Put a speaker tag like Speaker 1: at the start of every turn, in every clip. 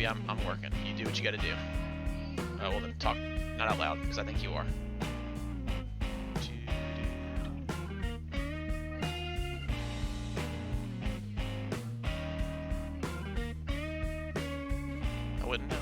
Speaker 1: Maybe I'm working. You do what you gotta do. Well then talk not out loud, because I think you are. I wouldn't know.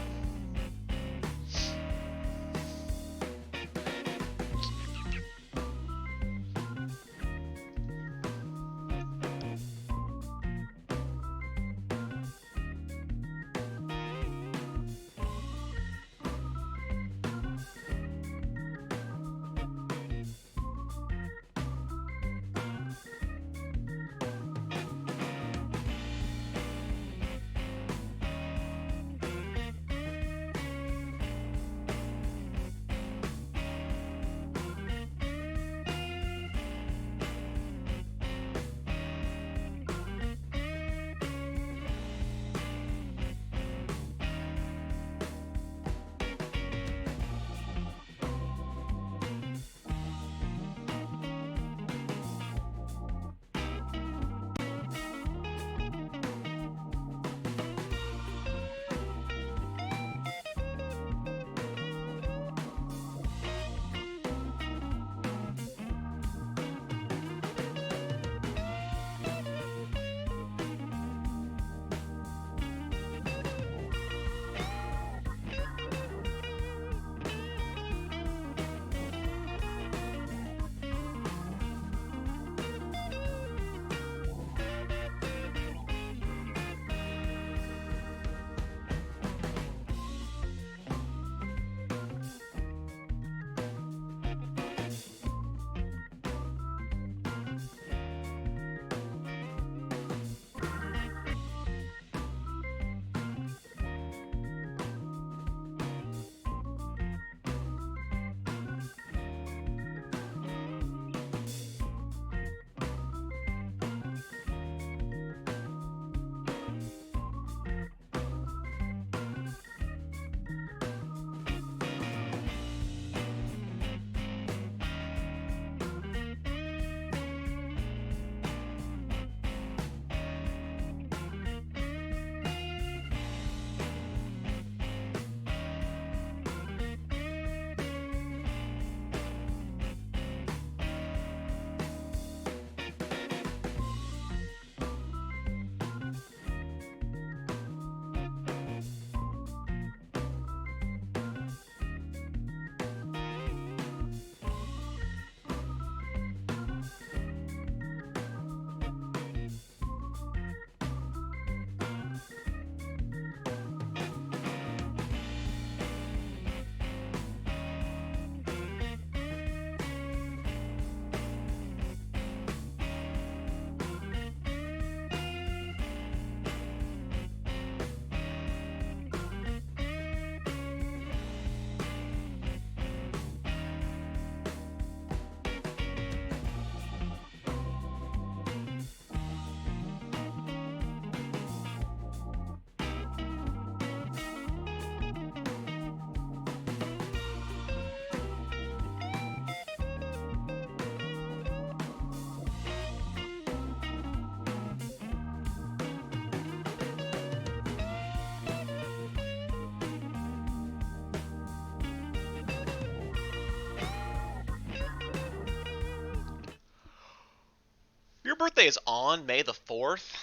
Speaker 1: Your birthday is on May the 4th?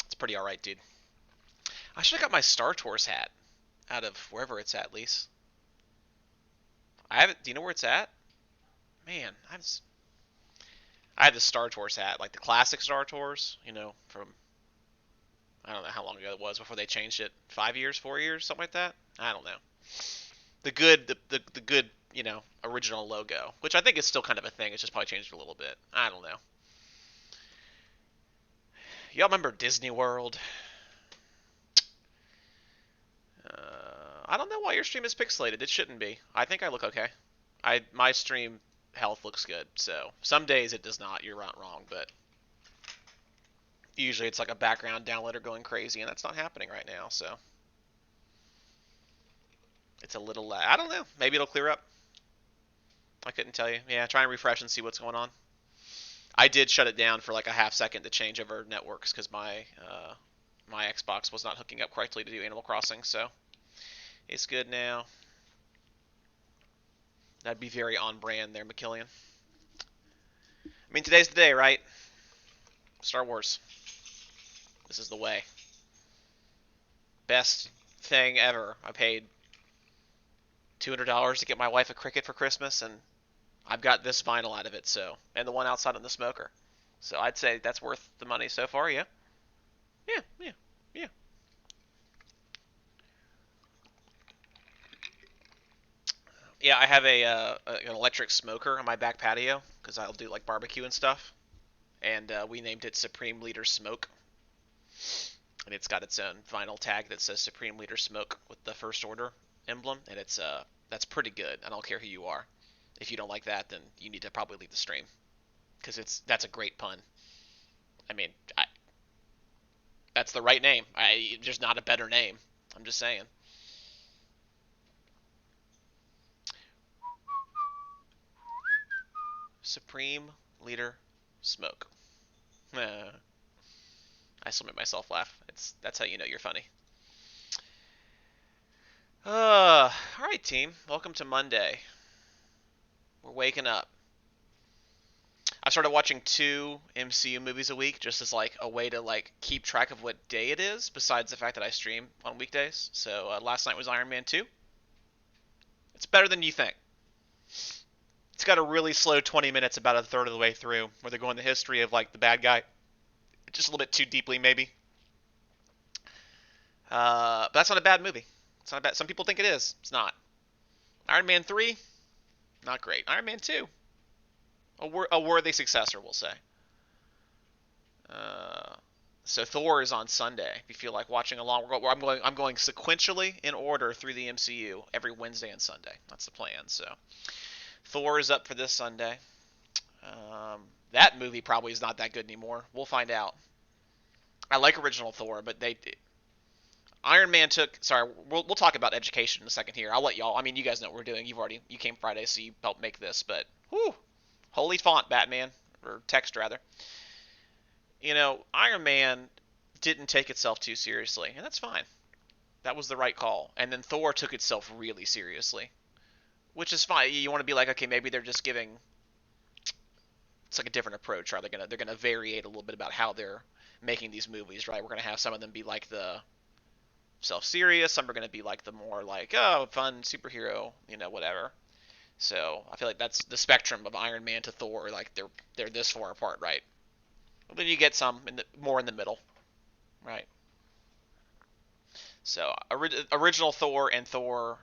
Speaker 1: It's pretty alright, dude. I should have got my Star Tours hat out of wherever it's at, Lise. I haven't. Do you know where it's at? Man, I had the Star Tours hat, like the classic Star Tours, from I don't know how long ago it was before they changed it. 5 years, 4 years, something like that. I don't know. The good, original logo, which I think is still kind of a thing. It's just probably changed a little bit. I don't know. Y'all remember Disney World? I don't know why your stream is pixelated. It shouldn't be. I think I look okay. My stream health looks good. So some days it does not. You're not wrong, but usually it's like a background downloader going crazy, and that's not happening right now. So it's a little. I don't know. Maybe it'll clear up. I couldn't tell you. Yeah, try and refresh and see what's going on. I did shut it down for like a half second to change over networks because my my Xbox was not hooking up correctly to do Animal Crossing, so it's good now. That'd be very on brand there, McKillian. I mean, today's the day, right? Star Wars. This is the way. Best thing ever. I paid $200 to get my wife a Cricket for Christmas, and I've got this vinyl out of it, so, and the one outside on the smoker. So I'd say that's worth the money so far, yeah. Yeah, yeah, yeah. Yeah, I have an electric smoker on my back patio because I'll do like barbecue and stuff, and we named it Supreme Leader Smoke, and it's got its own vinyl tag that says Supreme Leader Smoke with the First Order emblem, and it's that's pretty good. I don't care who you are. If you don't like that, then you need to probably leave the stream because that's a great pun. I mean, that's the right name. There's not a better name. I'm just saying. Supreme Leader Smoke. I still make myself laugh. That's how you know you're funny. All right, team. Welcome to Monday. We're waking up. I started watching 2 MCU movies a week just as like a way to like keep track of what day it is. Besides the fact that I stream on weekdays. So last night was Iron Man 2. It's better than you think. It's got a really slow 20 minutes, about a third of the way through, where they're going the history of like the bad guy, just a little bit too deeply maybe. But that's not a bad movie. It's not bad. Some people think it is. It's not. Iron Man 3, not great. Iron Man 2, a worthy successor, we'll say. Uh, so Thor is on Sunday. If you feel like watching along, I'm going sequentially in order through the MCU every Wednesday and Sunday. That's the plan. So Thor is up for this Sunday. That movie probably is not that good anymore. We'll find out. I like original Thor, but they Iron Man took. Sorry, we'll talk about education in a second here. I'll let y'all. I mean, you guys know what we're doing. You came Friday, so you helped make this. But whew, holy font, Batman, or text rather. Iron Man didn't take itself too seriously, and that's fine. That was the right call. And then Thor took itself really seriously, which is fine. You want to be like, okay, maybe they're just giving. It's like a different approach, right? They're gonna variate a little bit about how they're making these movies, right? We're gonna have some of them be like the self-serious. Some are going to be like the more like, oh, fun superhero, whatever. So I feel like that's the spectrum of Iron Man to Thor. Like they're this far apart, right? But then you get some more in the middle, right? So original Thor and Thor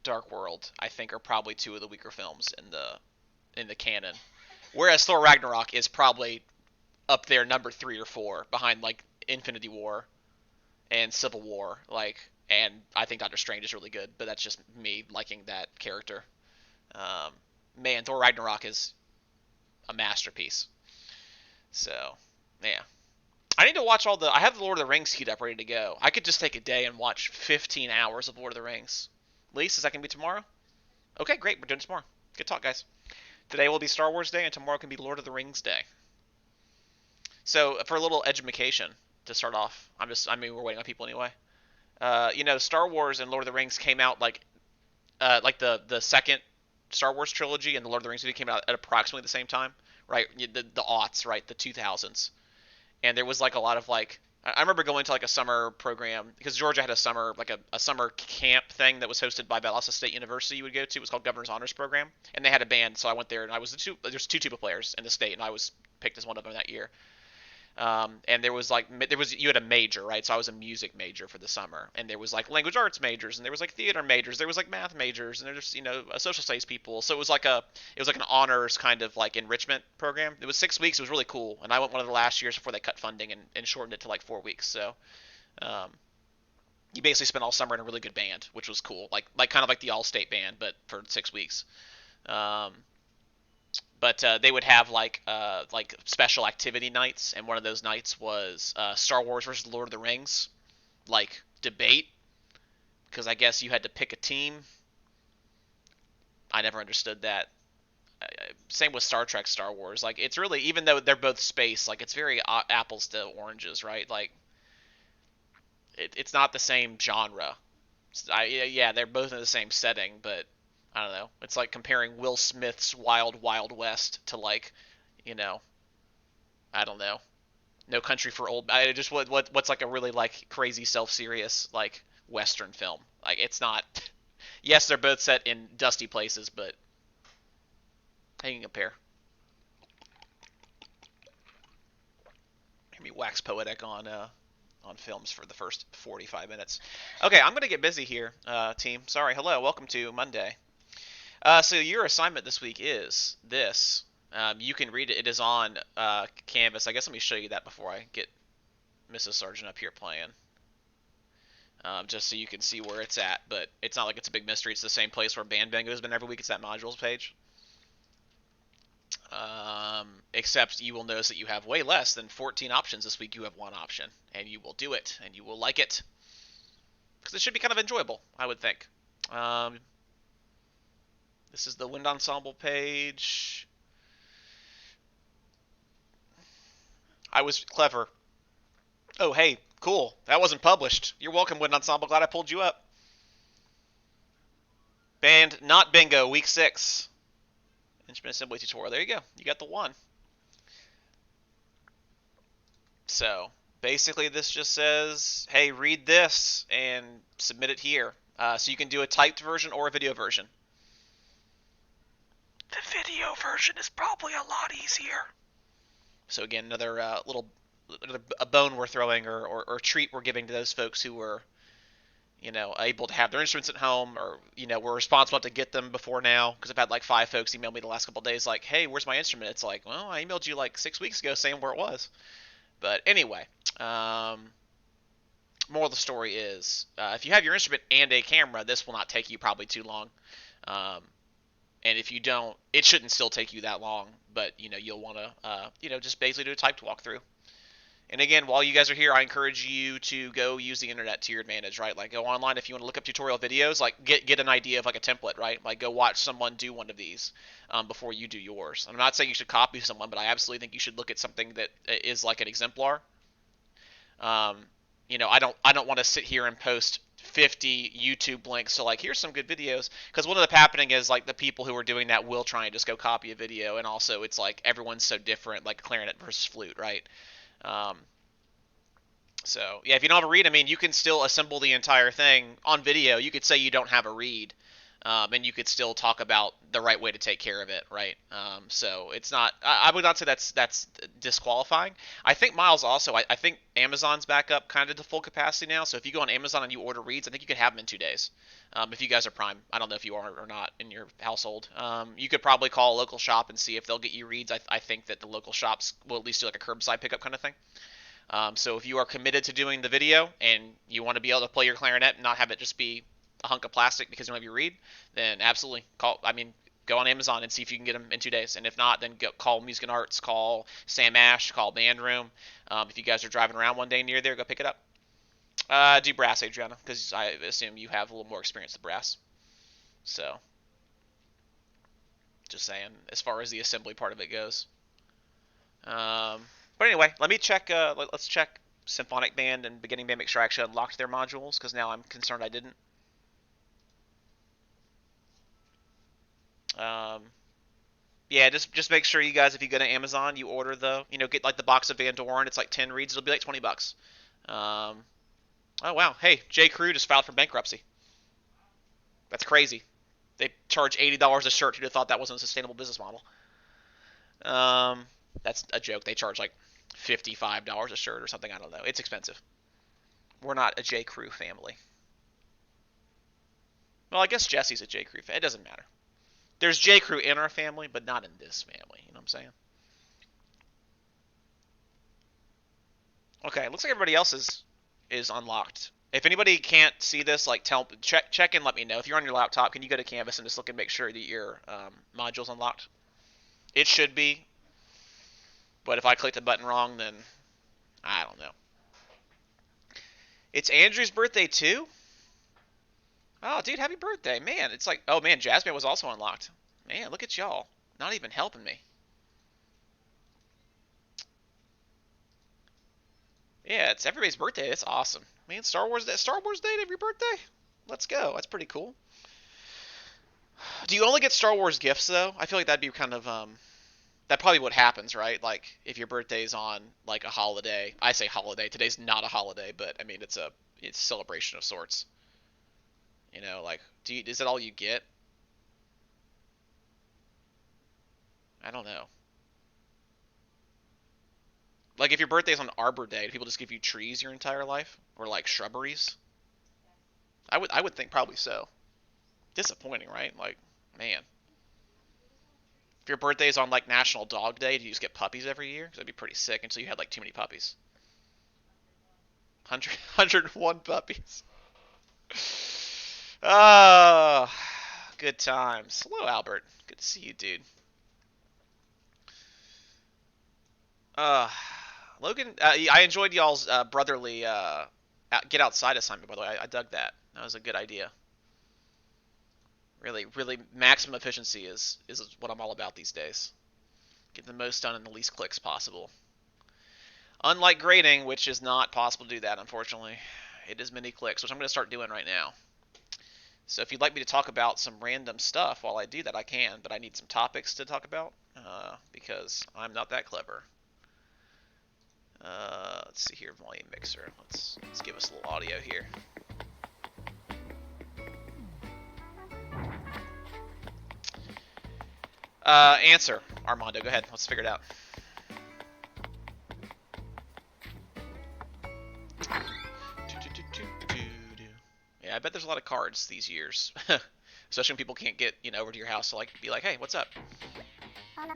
Speaker 1: Dark World, I think, are probably 2 of the weaker films in the canon. Whereas Thor Ragnarok is probably up there number 3 or 4 behind like Infinity War and Civil War, and I think Doctor Strange is really good, but that's just me liking that character. Um, Man, Thor Ragnarok is a masterpiece. So, yeah. I need to watch I have the Lord of the Rings queued up ready to go. I could just take a day and watch 15 hours of Lord of the Rings. Lise, is that going to be tomorrow? Okay, great. We're doing it tomorrow. Good talk, guys. Today will be Star Wars Day, and tomorrow can be Lord of the Rings Day. So, for a little education to start off, we're waiting on people anyway. Star Wars and Lord of the Rings came out like the second Star Wars trilogy and the Lord of the Rings movie came out at approximately the same time, right? The aughts, right? The 2000s, and there was like a lot of like I remember going to like a summer program because Georgia had a summer like a summer camp thing that was hosted by Valdosta State University. You would go to. It was called Governor's Honors Program, and they had a band, so I went there and I was there's 2 tuba players in the state, and I was picked as one of them that year. And you had a major, right? So I was a music major for the summer, and there was like language arts majors, and there was like theater majors, there was like math majors, and there's a social studies people. So it was like an honors kind of like enrichment program. It was 6 weeks. It was really cool, and I went one of the last years before they cut funding and shortened it to like 4 weeks. So um, you basically spent all summer in a really good band, which was cool, like kind of like the all-state band, but for 6 weeks. Um, but they would have like special activity nights, and one of those nights was Star Wars versus Lord of the Rings, like debate, because I guess you had to pick a team. I never understood that. Same with Star Trek, Star Wars. Like it's really, even though they're both space, like it's very apples to oranges, right? Like it's not the same genre. Yeah, they're both in the same setting, but I don't know. It's like comparing Will Smith's Wild Wild West to like, you know, I don't know, No Country for Old. I just what's like a really like crazy self-serious like Western film. Like it's not. Yes, they're both set in dusty places, but how you can compare? Hear me wax poetic on films for the first 45 minutes. Okay, I'm gonna get busy here, team. Sorry. Hello, welcome to Monday. So your assignment this week is this. You can read it. It is on Canvas. I guess let me show you that before I get Mrs. Sargent up here playing. Just so you can see where it's at. But it's not like it's a big mystery. It's the same place where Band Bango has been every week. It's that modules page. Except you will notice that you have way less than 14 options this week. You have one option, and you will do it, and you will like it. Because it should be kind of enjoyable, I would think. This is the Wind Ensemble page. I was clever. Oh, hey, cool. That wasn't published. You're welcome, Wind Ensemble. Glad I pulled you up. Band Not Bingo, week 6. Instrument assembly tutorial. There you go. You got the one. So, basically this just says, hey, read this and submit it here. So you can do a typed version or a video version. The video version is probably a lot easier. So again, another a bone we're throwing or treat we're giving to those folks who were, able to have their instruments at home, or we're responsible to get them before now. Because I've had like 5 folks email me the last couple of days, like, "Hey, where's my instrument?" It's like, well, I emailed you like 6 weeks ago saying where it was. But anyway, moral of the story is, if you have your instrument and a camera, this will not take you probably too long. And if you don't, it shouldn't still take you that long. But you'll want to, just basically do a typed walkthrough. And again, while you guys are here, I encourage you to go use the internet to your advantage, right? Like, go online if you want to look up tutorial videos, like get an idea of like a template, right? Like, go watch someone do one of these before you do yours. I'm not saying you should copy someone, but I absolutely think you should look at something that is like an exemplar. I don't want to sit here and post 50 YouTube links. So like, here's some good videos, because what ends up happening is like the people who are doing that will try and just go copy a video, and also it's like everyone's so different, like clarinet versus flute, right? Um, so yeah, if you don't have a read, I mean, you can still assemble the entire thing on video. You could say you don't have a read, and you could still talk about the right way to take care of it, right? So it's not. I would not say that's disqualifying. I think Miles also. I think Amazon's back up kind of to full capacity now. So if you go on Amazon and you order reads, I think you could have them in 2 days. If you guys are Prime, I don't know if you are or not in your household. You could probably call a local shop and see if they'll get you reads. I think that the local shops will at least do like a curbside pickup kind of thing. So if you are committed to doing the video and you want to be able to play your clarinet and not have it just be a hunk of plastic because you don't have your reed, then absolutely go on Amazon and see if you can get them in 2 days. And if not, then call Music and Arts, call Sam Ash, call Band Room. If you guys are driving around one day near there, go pick it up. Do brass, Adriana, because I assume you have a little more experience with brass. So, just saying, as far as the assembly part of it goes. But anyway, let me check. Let's check Symphonic Band and Beginning Band. Make sure I actually unlocked their modules, because now I'm concerned I didn't. Yeah, just make sure you guys, if you go to Amazon, you order get like the box of Van Doren. It's like 10 reads. It'll be like $20. Oh wow, hey, J. Crew just filed for bankruptcy. That's crazy. They charge $80 a shirt. Who'd have thought that wasn't a sustainable business model? That's a joke. They charge like $55 a shirt or something. I don't know. It's expensive. We're not a J. Crew family. Well, I guess Jesse's a J. Crew fan. It doesn't matter. There's J. Crew in our family, but not in this family. You know what I'm saying? Okay, looks like everybody else is unlocked. If anybody can't see this, like check and let me know. If you're on your laptop, can you go to Canvas and just look and make sure that your module's unlocked? It should be. But if I click the button wrong, then I don't know. It's Andrew's birthday too? Oh, dude, happy birthday. Man, it's like, oh man, Jasmine was also unlocked. Man, look at y'all. Not even helping me. Yeah, it's everybody's birthday. That's awesome. Man, Star Wars Day of your birthday? Let's go. That's pretty cool. Do you only get Star Wars gifts though? I feel like that'd be kind of that probably what happens, right? Like if your birthday's on like a holiday. I say holiday. Today's not a holiday, but I mean it's a celebration of sorts. You know, like is that all you get? I don't know. Like if your birthday's on Arbor Day, do people just give you trees your entire life or like shrubberies? I would think probably so. Disappointing, right? Like, man. If your birthday's on like National Dog Day, do you just get puppies every year? 'Cause that'd be pretty sick until you had like too many puppies. 101 puppies. Oh, good times. Hello, Albert. Good to see you, dude. Uh, Logan, I enjoyed y'all's brotherly get outside assignment. By the way, I dug that. That was a good idea. Really, really, maximum efficiency is what I'm all about these days. Get the most done in the least clicks possible. Unlike grading, which is not possible to do that, unfortunately. It is many clicks, which I'm going to start doing right now. So if you'd like me to talk about some random stuff while I do that, I can, but I need some topics to talk about because I'm not that clever. Let's see here, volume mixer. Let's give us a little audio here. Answer, Armando. Go ahead. Let's figure it out. Yeah, I bet there's a lot of cards these years, especially when people can't get over to your house to like be like, hey, what's up? Oh,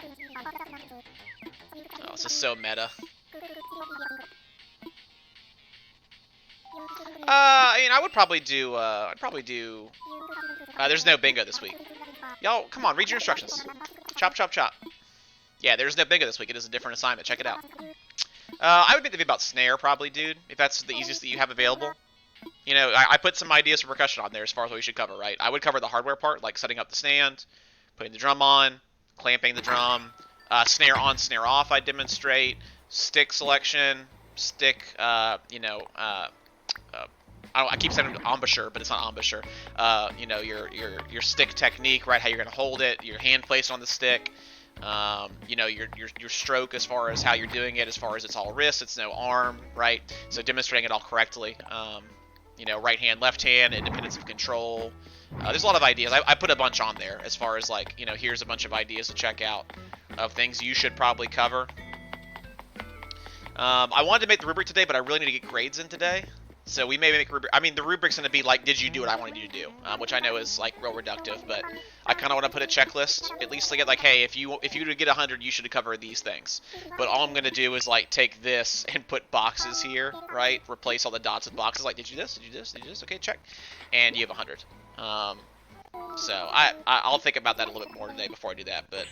Speaker 1: this is so meta. I mean, I would probably do. There's no bingo this week. Y'all, come on, read your instructions. Chop, chop, chop. Yeah, there's no bingo this week. It is a different assignment. Check it out. I would think about snare, probably, dude. If that's the easiest that you have available. You know, I put some ideas for percussion on there as far as what we should cover, right? I would cover the hardware part, like setting up the stand, putting the drum on, clamping the drum, snare on, snare off. I demonstrate stick selection, stick. I keep saying embouchure, but it's not embouchure. Your stick technique, right? How you're gonna hold it, your hand placed on the stick. Your stroke as far as how you're doing it, as far as it's all wrist, it's no arm, right? So demonstrating it all correctly. Right hand, left hand, independence of control. There's a lot of ideas. I put a bunch on there as far as like, here's a bunch of ideas to check out of things you should probably cover. I wanted to make the rubric today, but I really need to get grades in today. So we may make rubric. I mean, the rubric's going to be like, did you do what I wanted you to do? Which I know is like real reductive, but I kind of want to put a checklist, at least to get like, hey, if you to get 100, you should cover these things. But all I'm going to do is like take this and put boxes here, right? Replace all the dots with boxes. Like, did you this? Did you this? Did you this? Okay, check. And you have 100. So I'll think about that a little bit more today before I do that, but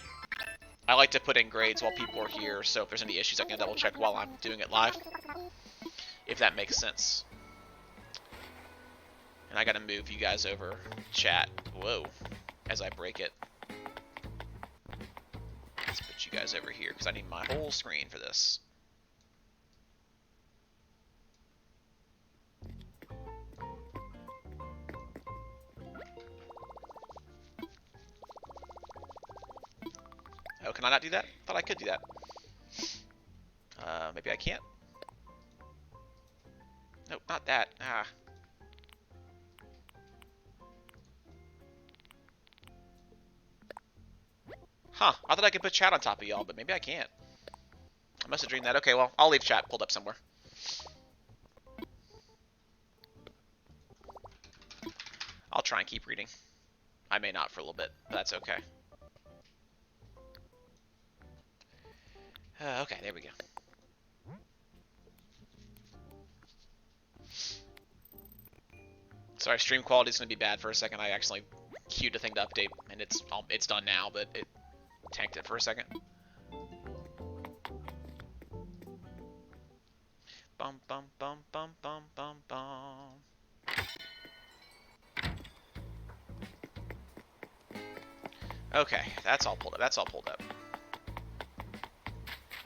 Speaker 1: I like to put in grades while people are here, so if there's any issues, I can double check while I'm doing it live, if that makes sense. And I gotta move you guys over chat. Whoa, as I break it. Let's put you guys over here because I need my whole screen for this. Oh, can I not do that? I thought I could do that. Maybe I can't. Nope, not that. Ah. Huh, I thought I could put chat on top of y'all, but maybe I can't. I must have dreamed that. Okay, well, I'll leave chat pulled up somewhere. I'll try and keep reading. I may not for a little bit, but that's okay. Okay, there we go. Sorry, stream quality is going to be bad for a second. I actually queued a thing to update, and it's done now, but it tanked it for a second. Bum bum bum bum bum bum bum. Okay, that's all pulled up. That's all pulled up.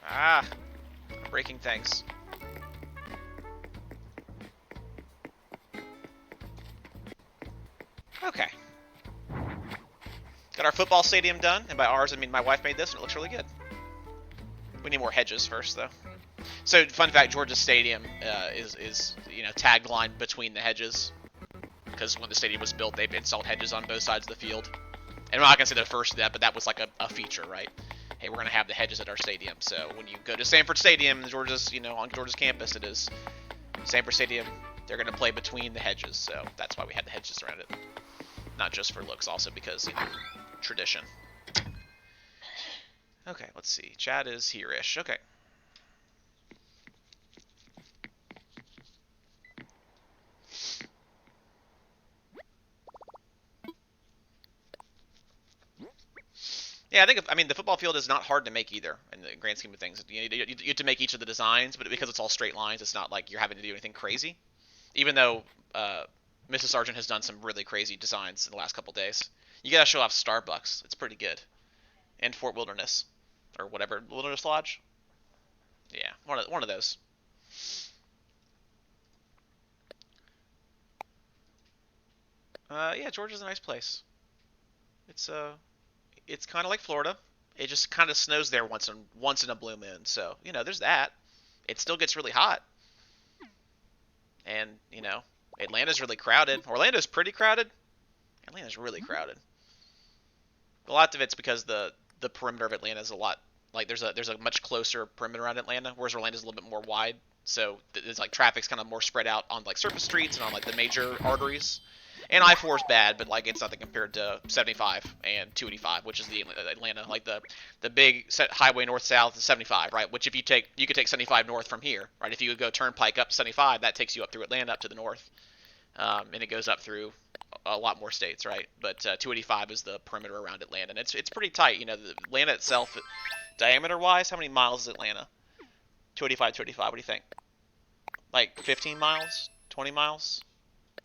Speaker 1: Ah, I'm breaking things. Okay. Got our football stadium done, and by ours I mean my wife made this, and it looks really good. We need more hedges first, though. So, fun fact: Georgia Stadium is tagline between the hedges, because when the stadium was built, they've installed hedges on both sides of the field. And I'm not gonna say they're first to that, but that was like a feature, right? Hey, we're gonna have the hedges at our stadium. So when you go to Sanford Stadium, Georgia's on Georgia's campus, it is Sanford Stadium. They're gonna play between the hedges, so that's why we had the hedges around it. Not just for looks, also because tradition. Okay, let's see. Chad is here-ish. Okay. Yeah, I mean the football field is not hard to make either in the grand scheme of things. You have to make each of the designs, but because it's all straight lines, it's not like you're having to do anything crazy. Even though Mrs. Sargent has done some really crazy designs in the last couple days. You gotta show off Starbucks. It's pretty good. And Fort Wilderness, or whatever, Wilderness Lodge. Yeah, one of those. Yeah, Georgia's a nice place. It's it's kind of like Florida. It just kind of snows there once in a blue moon. So there's that. It still gets really hot, and Atlanta's really crowded. Orlando's pretty crowded. Atlanta's really crowded. A lot of it's because the perimeter of Atlanta is a lot like there's a much closer perimeter around Atlanta, whereas Orlando's a little bit more wide. So it's like traffic's kind of more spread out on like surface streets and on like the major arteries. And I-4 is bad, but like it's nothing compared to 75 and 285, which is the Atlanta, like the big highway north-south is 75, right? Which if you could take 75 north from here, right? If you would go turnpike up 75, that takes you up through Atlanta up to the north, and it goes up through a lot more states, right? But 285 is the perimeter around Atlanta, and it's pretty tight. The Atlanta itself, diameter-wise, how many miles is Atlanta? 285, 285. What do you think? Like 15 miles, 20 miles?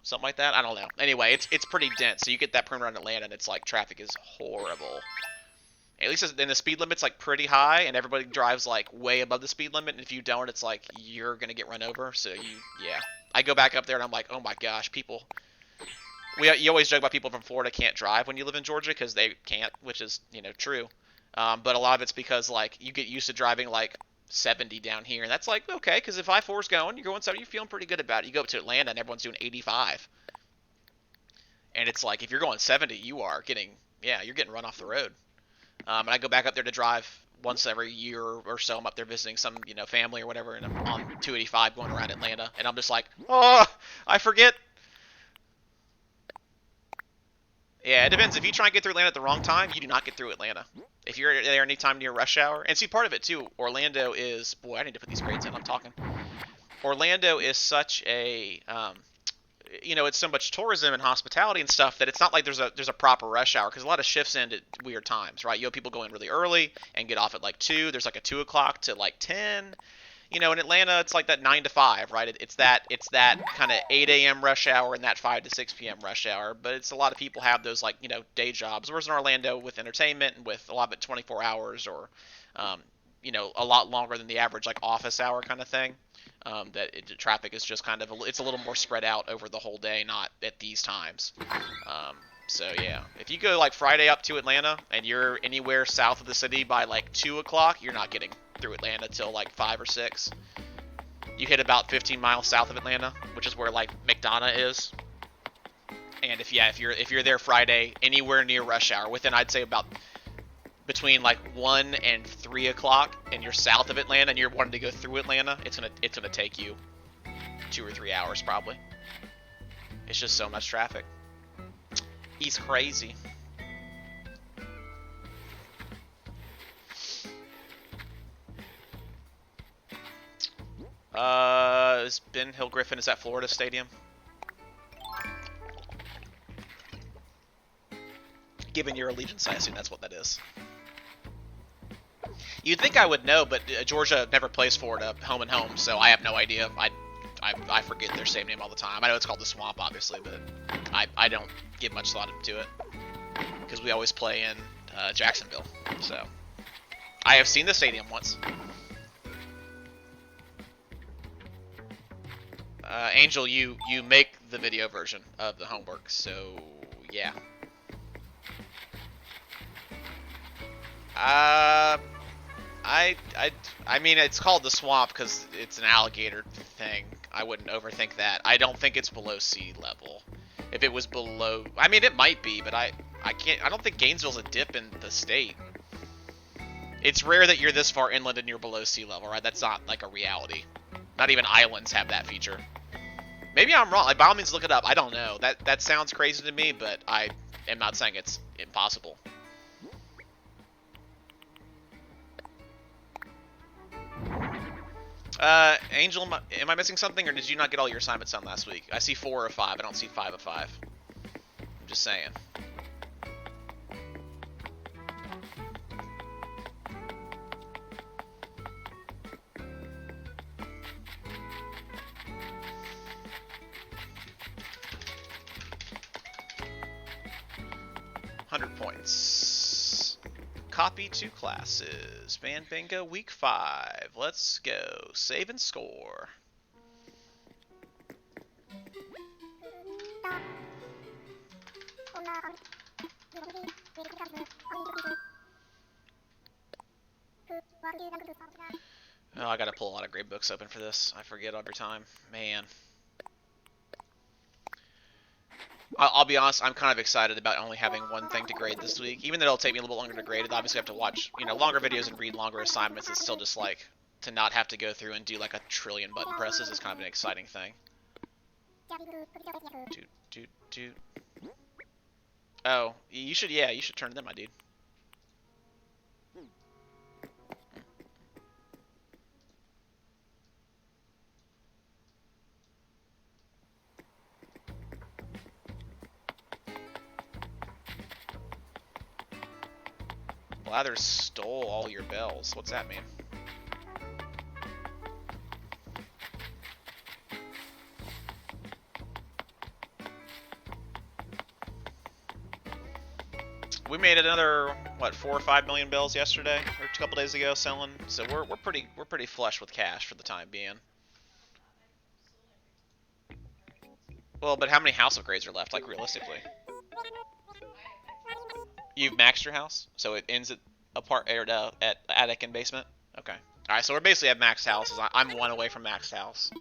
Speaker 1: Something like that. I don't know. Anyway, it's pretty dense. So you get that perimeter around Atlanta, and it's like traffic is horrible. At least then the speed limit's like pretty high, and everybody drives like way above the speed limit. And if you don't, it's like you're gonna get run over. So yeah. I go back up there, and I'm like, oh my gosh, people. You always joke about people from Florida can't drive when you live in Georgia because they can't, which is true. But a lot of it's because like you get used to driving like 70 down here, and that's like okay, because if I-4's going, you're going 70, you're feeling pretty good about it. You go up to Atlanta, and everyone's doing 85, and it's like if you're going 70, you're getting run off the road. And I go back up there to drive once every year or so. I'm up there visiting some family or whatever, and I'm on 285 going around Atlanta, and I'm just like, oh, I forget. Yeah, it depends. If you try and get through Atlanta at the wrong time, you do not get through Atlanta. If you're there anytime near rush hour, and see, part of it too, Orlando is, boy, I need to put these grades in, I'm talking. Orlando is such a, it's so much tourism and hospitality and stuff that it's not like there's a proper rush hour, because a lot of shifts end at weird times, right? You have people go in really early and get off at like 2. There's like a 2 o'clock to like 10. In Atlanta, it's like that 9 to 5, right? It's that kind of 8 a.m. rush hour and that 5 to 6 p.m. rush hour. But it's a lot of people have those like day jobs. Whereas in Orlando, with entertainment and with a lot of it 24 hours or a lot longer than the average like office hour kind of thing. Traffic is just kind of it's a little more spread out over the whole day, not at these times. So yeah, if you go like Friday up to Atlanta and you're anywhere south of the city by like 2 o'clock, you're not getting through Atlanta till like 5 or 6. You hit about 15 miles south of Atlanta, which is where like McDonough is. And if you're there Friday, anywhere near rush hour, within I'd say about between like 1 and 3 o'clock, and you're south of Atlanta and you're wanting to go through Atlanta, it's gonna take you 2 or 3 hours probably. It's just so much traffic. He's crazy. Is Ben Hill Griffin, is that Florida Stadium? Given your allegiance, I assume that's what that is. You'd think I would know, but Georgia never plays Florida home and home, so I have no idea. I forget their stadium name all the time. I know it's called the Swamp, obviously, but I don't give much thought to it because we always play in Jacksonville. So I have seen the stadium once. Angel, you make the video version of the homework, so Yeah. Uh, I mean, it's called the swamp because it's an alligator thing. I wouldn't overthink that. I don't think it's below sea level. If it was below, I mean, it might be, but I can't. I don't think Gainesville's a dip in the state. It's rare that you're this far inland and you're below sea level, right? That's not like a reality. Not even islands have that feature. Maybe I'm wrong. Like, by all means, look it up. I don't know. That sounds crazy to me, but I am not saying it's impossible. Angel, am I missing something, or did you not get all your assignments done last week? I see 4 or 5. I don't see 5 of 5. I'm just saying. £100. Copy 2 classes. Band Bingo Week 5. Let's go. Save and score. Oh, I gotta pull a lot of grade books open for this. I forget every time. Man. I'll be honest, I'm kind of excited about only having one thing to grade this week. Even though it'll take me a little bit longer to grade it, obviously I have to watch, longer videos and read longer assignments. It's still just like, to not have to go through and do like a trillion button presses is kind of an exciting thing. Doot. Oh, you should turn them, my dude. Blathers stole all your bells. What's that mean? We made another 4 or 5 million bells yesterday or a couple days ago selling. So we're pretty flush with cash for the time being. Well, but how many house upgrades are left? Like realistically, you've maxed your house, so it ends at at attic and basement. Okay. All right, so we're basically at maxed houses. I'm 1 away from maxed house.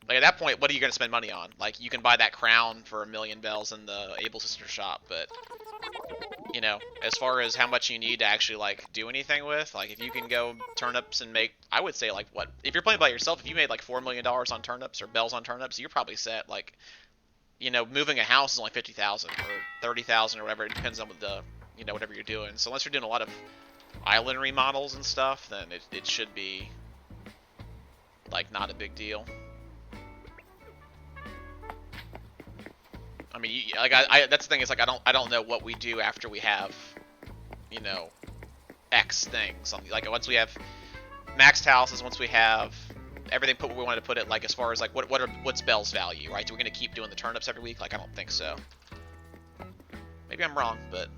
Speaker 1: Like at that point, what are you going to spend money on? Like you can buy that crown for 1,000,000 bells in the Able Sister shop, but as far as how much you need to actually like do anything with, like if you can go turnips and make, I would say like if you're playing by yourself, if you made like $4 million on turnips or bells on turnips, you're probably set. Like moving a house is only 50,000 or 30,000 or whatever. It depends on the whatever you're doing. So unless you're doing a lot of island remodels and stuff, then it should be like not a big deal. I mean, like that's the thing is like I don't know what we do after we have, X things. Like once we have maxed houses, once we have everything put where we wanted to put it, like as far as like what's Bell's value, right? So we're gonna keep doing the turnips every week? Like I don't think so. Maybe I'm wrong, but.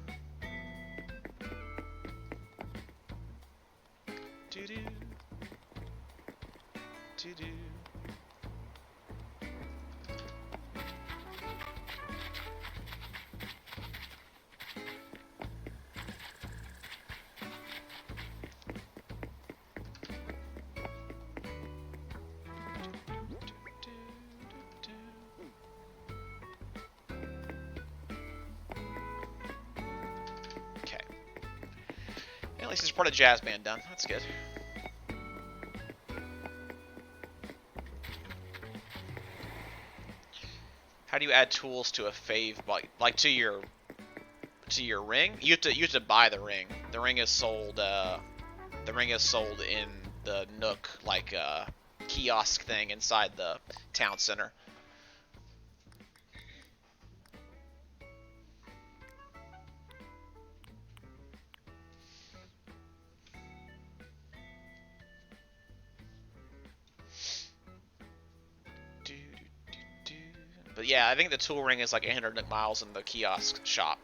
Speaker 1: At least it's part of jazz band done. That's good. How do you add tools to a fave, like to your ring? You have to buy the ring. The ring is sold. The ring is sold in the Nook like kiosk thing inside the town center. But yeah, I think the tool ring is like 800 miles in the kiosk shop.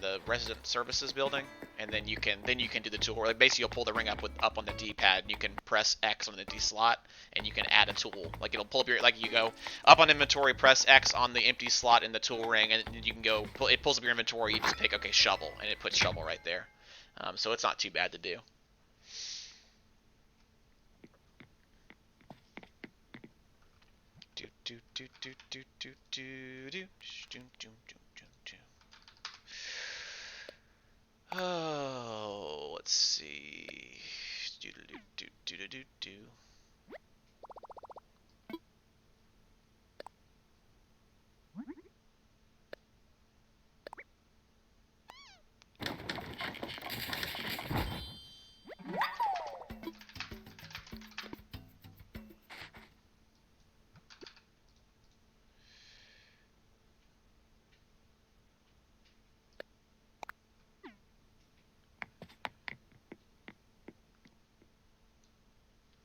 Speaker 1: the resident services building, and then you can do the tool. Like basically, you'll pull the ring up on the D-pad, and you can press X on the D slot, and you can add a tool. Like it'll pull up your like you go up on inventory, press X on the empty slot in the tool ring, and you can go. It pulls up your inventory. You just pick okay shovel, and it puts shovel right there. So it's not too bad to do. Oh, let's see.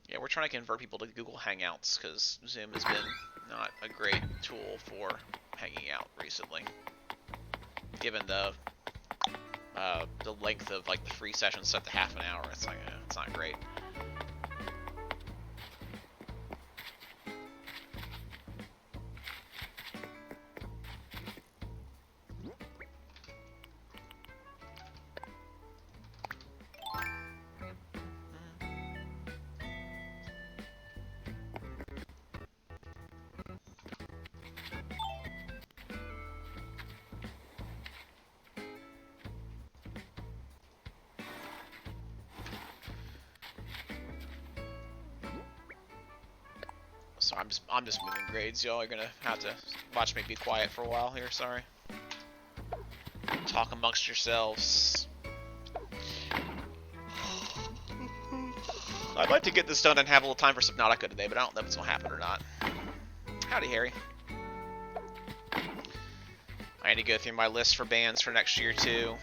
Speaker 1: Yeah, we're trying to convert people to Google Hangouts because Zoom has been not a great tool for hanging out recently, given the length of like the free session set to half an hour. It's like it's not great. So I'm just moving grades. Y'all are gonna have to watch me be quiet for a while here. Sorry. Talk amongst yourselves. I'd like to get this done and have a little time for Subnautica today, but I don't know if it's gonna happen or not. Howdy, Harry. I need to go through my list for bands for next year too,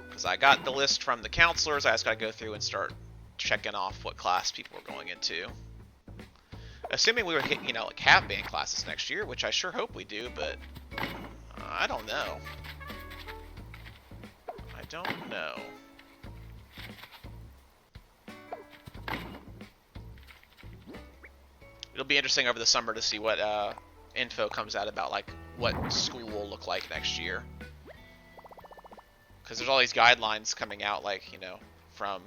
Speaker 1: because I got the list from the counselors. I just gotta go through and start checking off what class people are going into. Assuming we were, like have band classes next year, which I sure hope we do, but I don't know. I don't know. It'll be interesting over the summer to see what info comes out about like what school will look like next year. Because there's all these guidelines coming out, like, from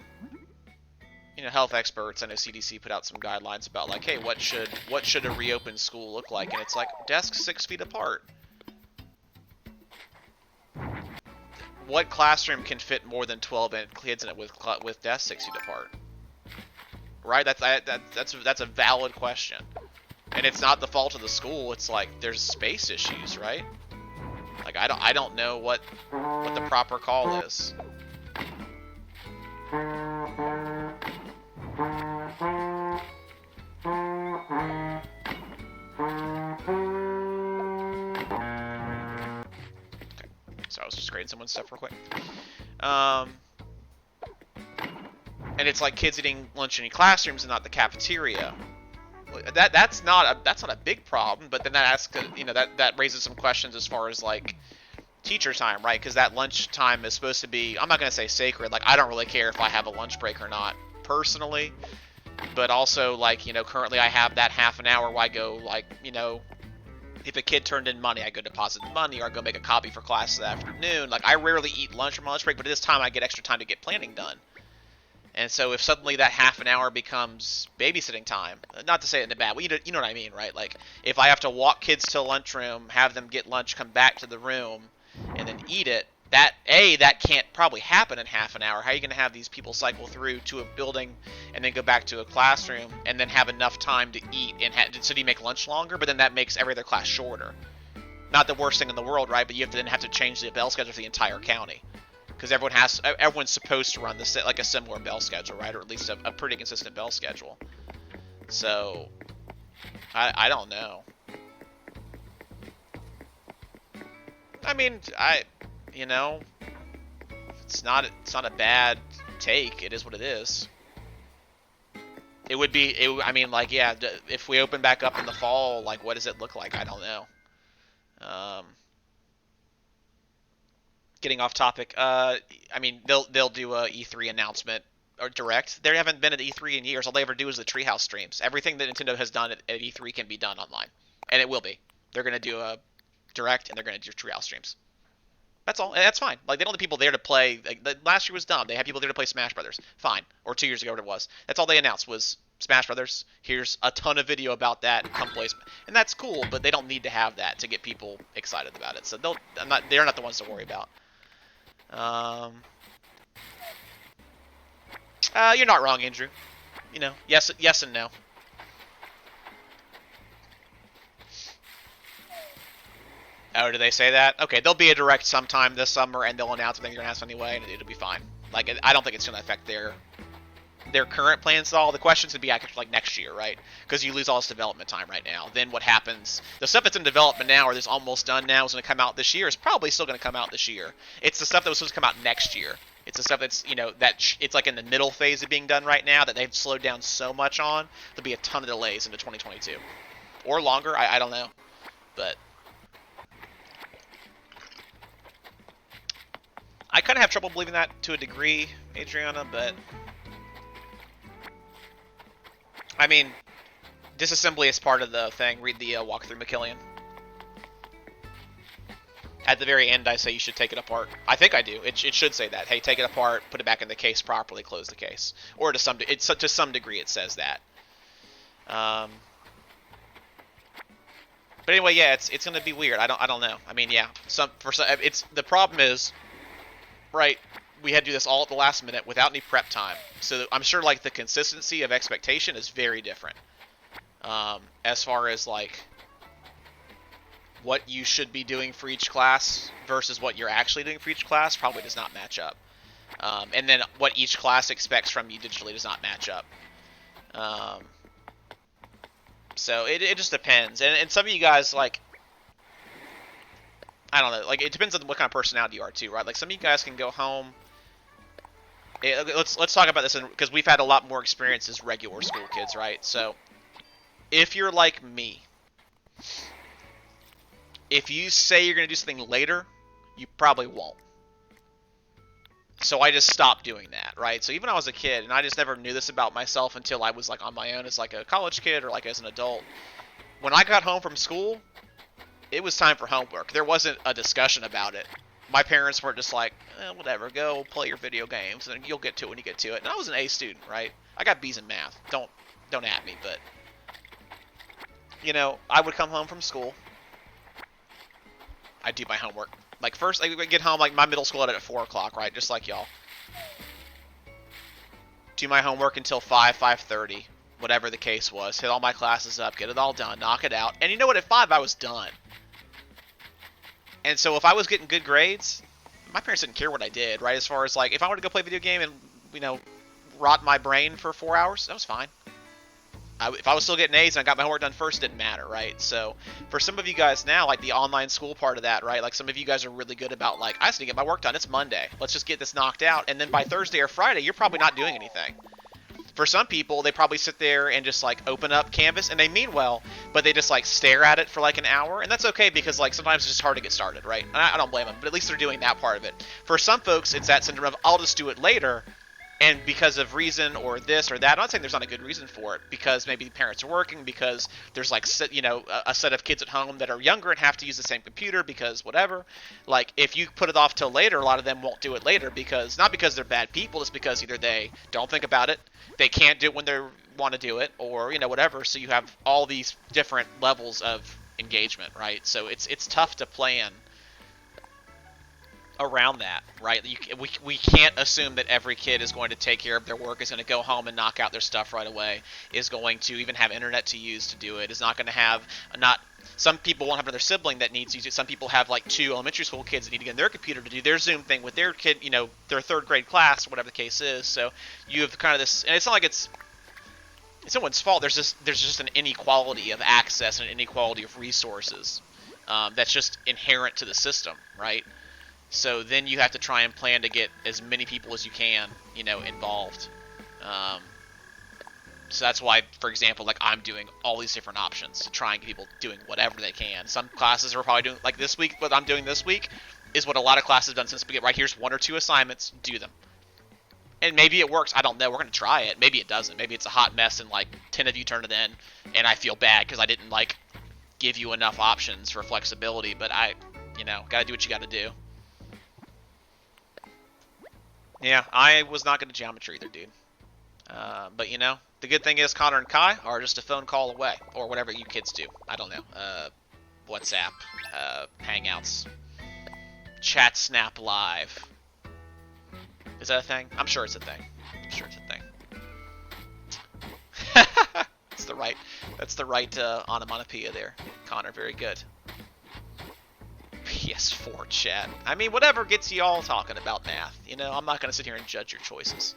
Speaker 1: health experts. I know CDC put out some guidelines about like, hey, what should a reopened school look like? And it's like desks 6 feet apart. What classroom can fit more than 12 kids in it with desks 6 feet apart? Right? That's a valid question. And it's not the fault of the school. It's like there's space issues, right? Like I don't know what the proper call is. So I was just grading someone's stuff real quick. And it's like kids eating lunch in classrooms and not the cafeteria. That's not a big problem, but then that asks, that raises some questions as far as like teacher time, right? Because that lunch time is supposed to be, I'm not gonna say sacred. Like I don't really care if I have a lunch break or not personally, but also like currently I have that half an hour where I go like if a kid turned in money, I go deposit the money, or I go make a copy for class that afternoon. Like I rarely eat lunch or my lunch break, but at this time I get extra time to get planning done. And so if suddenly that half an hour becomes babysitting time, not to say it in a bad way, you know what I mean, right? Like if I have to walk kids to a lunchroom, have them get lunch, come back to the room, and then eat it, that can't probably happen in half an hour. How are you going to have these people cycle through to a building and then go back to a classroom and then have enough time to eat? And so do you make lunch longer? But then that makes every other class shorter. Not the worst thing in the world, right? But you have to change the bell schedule for the entire county. Because everyone's supposed to run like a similar bell schedule, right? Or at least a pretty consistent bell schedule. So, I don't know. I mean, it's not a bad take. It is what it is. It would be. I mean, like, yeah. If we open back up in the fall, like, what does it look like? I don't know. getting off topic. I mean, they'll do a E3 announcement or direct. They haven't been at E3 in years. All they ever do is the Treehouse streams. Everything that Nintendo has done at E3 can be done online, and it will be. They're gonna do a direct, and they're gonna do Treehouse streams. That's all. And that's fine. Like they don't have people there to play. Like, last year was dumb. They had people there to play Smash Brothers. Fine. Or 2 years ago, what it was. That's all they announced was Smash Brothers. Here's a ton of video about that. Come play, and that's cool. But they don't need to have that to get people excited about it. So they're not the ones to worry about. You're not wrong, Andrew. You know, yes and no. Oh, do they say that? Okay, there'll be a direct sometime this summer, and they'll announce everything they're gonna announce anyway, and it'll be fine. Like, I don't think it's gonna affect their current plans at all. The questions would be actually like next year, right? Because you lose all this development time right now. Then what happens? The stuff that's in development now, or that's almost done now, is gonna come out this year. Is probably still gonna come out this year. It's the stuff that was supposed to come out next year. It's the stuff that's, you know, it's like in the middle phase of being done right now that they've slowed down so much on. There'll be a ton of delays into 2022 or longer. I don't know, but. I kind of have trouble believing that to a degree, Adriana, but I mean, disassembly is part of the thing. Read the walkthrough, McKillian. At the very end, I say you should take it apart. I think I do. It should say that. Hey, take it apart, put it back in the case properly, close the case. Or to some degree, it says that. But anyway, yeah, it's gonna be weird. I don't know. I mean, yeah, it's the problem is. Right, we had to do this all at the last minute without any prep time. So I'm sure like the consistency of expectation is very different. As far as like what you should be doing for each class versus what you're actually doing for each class probably does not match up. And then what each class expects from you digitally does not match up. So it just depends. And some of you guys like I don't know. Like it depends on what kind of personality you are too, right? Like some of you guys can go home. Let's talk about this because we've had a lot more experience as regular school kids, right? So if you're like me, if you say you're gonna do something later, you probably won't. So I just stopped doing that, right? So even when I was a kid, and I just never knew this about myself until I was like on my own as like a college kid or like as an adult. When I got home from school. It was time for homework. There wasn't a discussion about it. My parents were just like, whatever, go play your video games, and you'll get to it when you get to it. And I was an A student, right? I got B's in math. Don't at me, but you know, I would come home from school. I'd do my homework. Like first, I would get home. Like my middle school had it at 4 o'clock, right? Just like y'all. Do my homework until 5:30, whatever the case was. Hit all my classes up, get it all done, knock it out. And you know what? At 5, I was done. And so if I was getting good grades, my parents didn't care what I did, right? As far as like, if I wanted to go play a video game and, you know, rot my brain for 4 hours, that was fine. If I was still getting A's and I got my homework done first, it didn't matter, right? So for some of you guys now, like the online school part of that, right? Like some of you guys are really good about like, I just need to get my work done. It's Monday. Let's just get this knocked out. And then by Thursday or Friday, you're probably not doing anything. For some people, they probably sit there and just like open up Canvas, and they mean well, but they just like stare at it for like an hour, and that's okay because like sometimes it's just hard to get started, right? And I don't blame them, but at least they're doing that part of it. For some folks, it's that syndrome of I'll just do it later, and because of reason or this or that. I'm not saying there's not a good reason for it, because maybe the parents are working, because there's like a set of kids at home that are younger and have to use the same computer because whatever. Like if you put it off till later, a lot of them won't do it later because not because they're bad people, it's because either they don't think about it. They can't do it when they want to do it, or whatever. So you have all these different levels of engagement, right? So it's tough to plan around that, right? We can't assume that every kid is going to take care of their work, is going to go home and knock out their stuff right away, is going to even have internet to use to do it, is not going to have some people won't have another sibling that needs to use it. Some people have like 2 elementary school kids that need to get on their computer to do their Zoom thing with their kid, their 3rd grade class, whatever the case is. So you have kind of this, and it's not like it's someone's fault. There's just an inequality of access and an inequality of resources that's just inherent to the system, right? So then you have to try and plan to get as many people as you can, involved. So that's why, for example, like I'm doing all these different options to try and get people doing whatever they can. Some classes are probably doing like this week. What I'm doing this week is what a lot of classes have done since the beginning. Right, here's 1 or 2 assignments, do them. And maybe it works. I don't know. We're going to try it. Maybe it doesn't. Maybe it's a hot mess and like 10 of you turn it in and I feel bad because I didn't like give you enough options for flexibility, but got to do what you got to do. Yeah, I was not good at geometry either, dude. But the good thing is Connor and Kai are just a phone call away, or whatever you kids do. I don't know. WhatsApp, Hangouts, Chat Snap Live. Is that a thing? I'm sure it's a thing. That's the right onomatopoeia there, Connor. Very good. PS4 chat. I mean, whatever gets you all talking about math. I'm not going to sit here and judge your choices.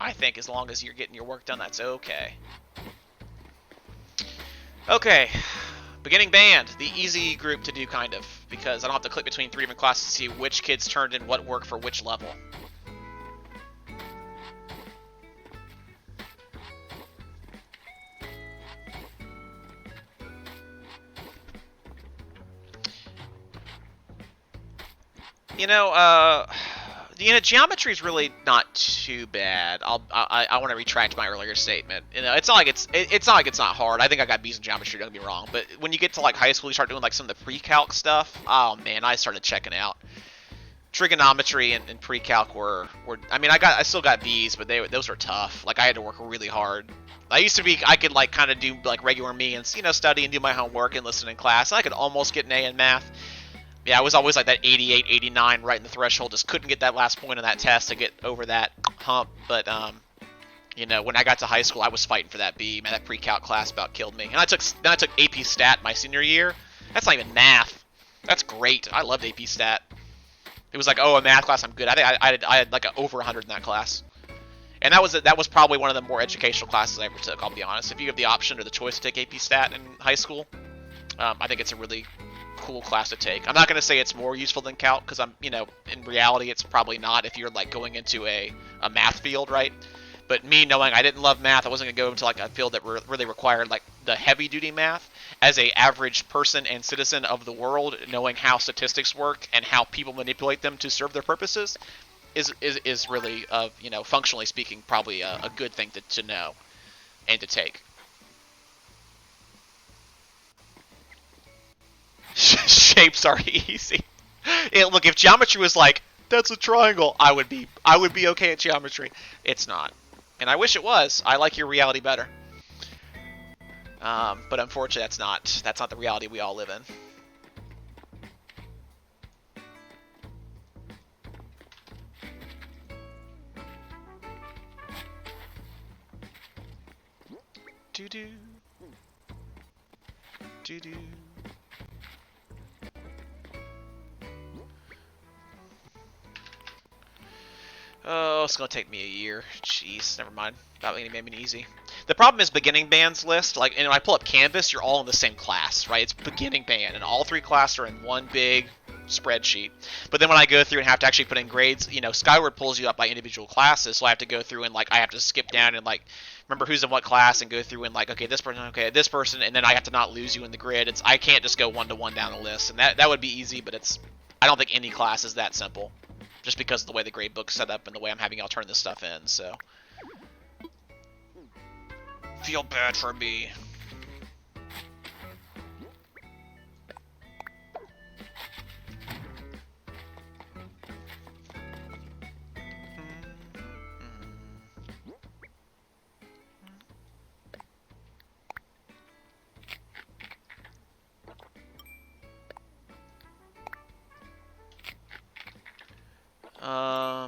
Speaker 1: I think as long as you're getting your work done, that's okay. Okay. Beginning band. The easy group to do, kind of. Because I don't have to click between 3 different classes to see which kids turned in what work for which level. Geometry is really not too bad. I want to retract my earlier statement. It's not like it's not hard. I think I got B's in geometry. Don't get me wrong. But when you get to like high school, you start doing like some of the pre-calc stuff. Oh man, I started checking out. Trigonometry and pre-calc were. I mean, I still got B's, but those were tough. Like I had to work really hard. I could like kind of do like regular me and study and do my homework and listen in class. And I could almost get an A in math. Yeah, I was always like that 88, 89 right in the threshold. Just couldn't get that last point on that test to get over that hump. But, when I got to high school, I was fighting for that B. Man, that pre-calc class about killed me. And I took AP Stat my senior year. That's not even math. That's great. I loved AP Stat. It was like, a math class, I'm good. I think I had like over 100 in that class. And that was probably one of the more educational classes I ever took, I'll be honest. If you have the option or the choice to take AP Stat in high school, I think it's a really cool class to take. I'm not going to say it's more useful than calc because in reality it's probably not if you're like going into a math field, right? But me knowing I didn't love math, I wasn't going to go into like a field that really required like the heavy duty math. As a average person and citizen of the world, knowing how statistics work and how people manipulate them to serve their purposes is really functionally speaking probably a good thing to know and to take. Shapes are easy. Look, if geometry was like, that's a triangle, I would be okay at geometry. It's not. And I wish it was. I like your reality better. But unfortunately, that's not the reality we all live in. Do-do. Do-do. Oh, it's going to take me a year. Jeez, never mind. That made it easy. The problem is beginning band's list. Like, and when I pull up Canvas, you're all in the same class, right? It's beginning band, and all 3 classes are in one big spreadsheet. But then when I go through and have to actually put in grades, Skyward pulls you up by individual classes, so I have to go through and, like, I have to skip down and, like, remember who's in what class and go through and, like, okay, this person, and then I have to not lose you in the grid. I can't just go one-to-one down the list, and that would be easy, but I don't think any class is that simple. Just because of the way the grade book's set up and the way I'm having y'all turn this stuff in, so. Feel bad for me.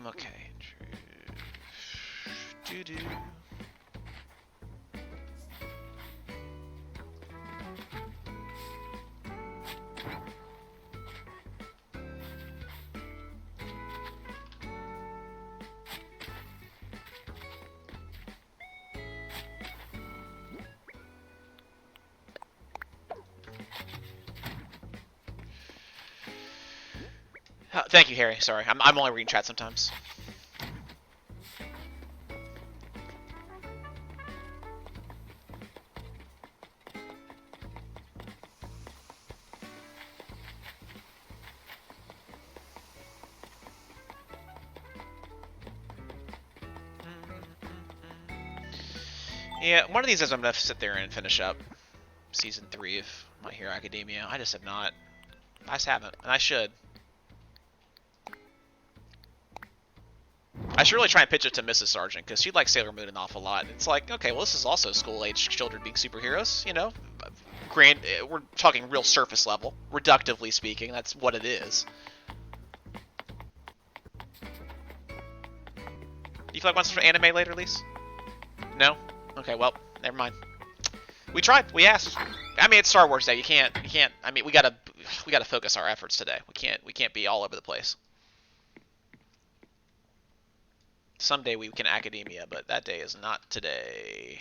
Speaker 1: Okay. Do-do. Thank you, Harry. Sorry, I'm only reading chat sometimes. Yeah, one of these days I'm gonna sit there and finish up season 3 of My Hero Academia. I just have not. I just haven't, and I should. I should really try and pitch it to Mrs. Sargent, because she likes Sailor Moon an awful lot. It's like, okay, well, this is also school-age children being superheroes, you know? We're talking real surface level, reductively speaking. That's what it is. Do you feel like watching some anime later, Lise? No? Okay, well, never mind. We tried. We asked. I mean, it's Star Wars Day. You can't. I mean, we gotta focus our efforts today. We can't be all over the place. Someday we can academia, but that day is not today.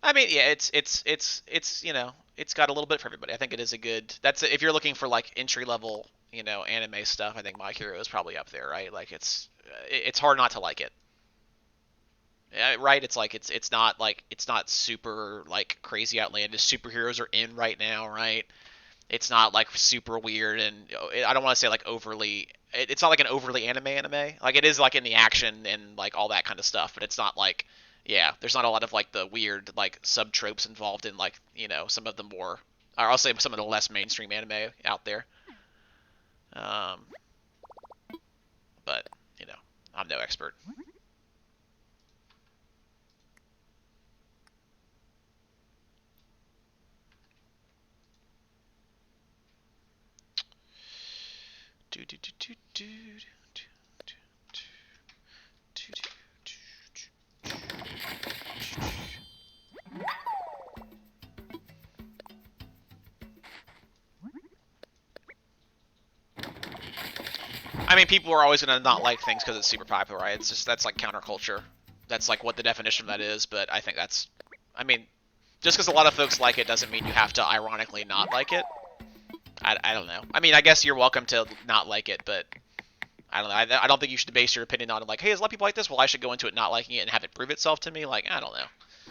Speaker 1: I mean, yeah, it's you know, it's got a little bit for everybody. I think it is a good. If you're looking for like entry level, you know, anime stuff. I think My Hero is probably up there, right? Like it's hard not to like it. Right? It's like it's not super like crazy outlandish. Superheroes are in right now, right? It's not like super weird, and I don't want to say like overly. It's not like an overly anime. Like it is like in the action and like all that kind of stuff, but it's not like, yeah, there's not a lot of like the weird like sub tropes involved in like, you know, some of the more, or I'll say some of the less mainstream anime out there. Um, but you know, I'm no expert. Do do do do do do do do do do. I mean, people are always gonna not like things because it's super popular, right? It's just that's like counterculture. That's like what the definition of that is. But I think that's, I mean, just because a lot of folks like it doesn't mean you have to ironically not like it. I don't know. I mean, I guess you're welcome to not like it, but I don't know. I don't think you should base your opinion on it like, hey, there's a lot of people like this. Well, I should go into it not liking it and have it prove itself to me. Like, I don't know.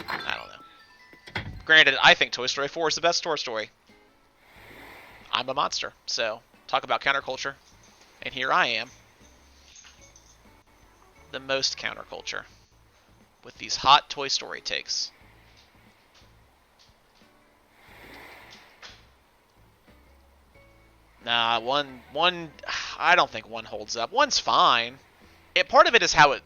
Speaker 1: I don't know. Granted, I think Toy Story 4 is the best Toy Story. I'm a monster, so talk about counterculture, and here I am, the most counterculture, with these hot Toy Story takes. Nah, one, I don't think one holds up. One's fine. Part of it is how it.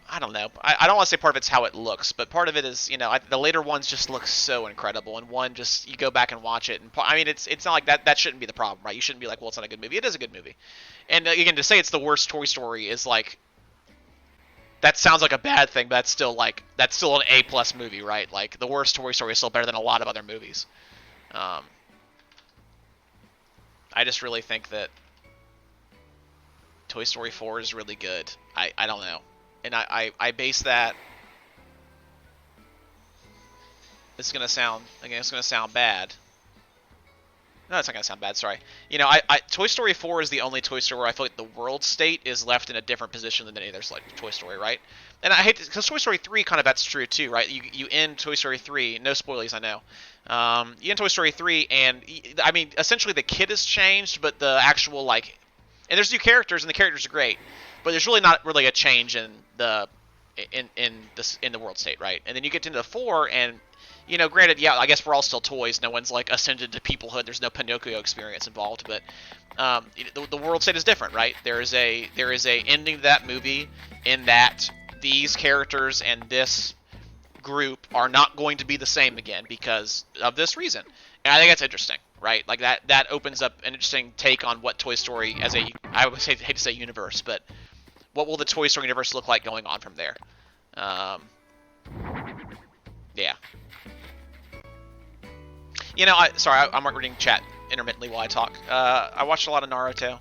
Speaker 1: I don't know. I don't want to say part of it's how it looks, but part of it is, you know, the later ones just look so incredible, and one just you go back and watch it, and I mean, it's not like that. That shouldn't be the problem, right? You shouldn't be like, well, it's not a good movie. It is a good movie, and again, to say it's the worst Toy Story is like, that sounds like a bad thing, but that's still an A plus movie, right? Like the worst Toy Story is still better than a lot of other movies. Um, I just really think that Toy Story 4 is really good. I don't know. And I base that. It's gonna sound bad. No, it's not gonna sound bad. Sorry. You know, Toy Story 4 is the only Toy Story where I feel like the world state is left in a different position than any other like Toy Story, right? And I hate because Toy Story 3 kind of that's true too, right? You end Toy Story 3, no spoilers, I know. You end Toy Story 3, and I mean, essentially the kid has changed, but the actual like, and there's new characters, and the characters are great, but there's really not really a change in the world state, right? And then you get into the 4, and you know, granted, yeah, I guess we're all still toys. No one's like ascended to peoplehood. There's no Pinocchio experience involved, but the world state is different, right? There is a ending to that movie in that these characters and this group are not going to be the same again because of this reason. And I think that's interesting, right? Like that opens up an interesting take on what Toy Story as a I would hate to say universe, but what will the Toy Story universe look like going on from there? Um, yeah. You know, I'm reading chat intermittently while I talk. I watched a lot of Naruto.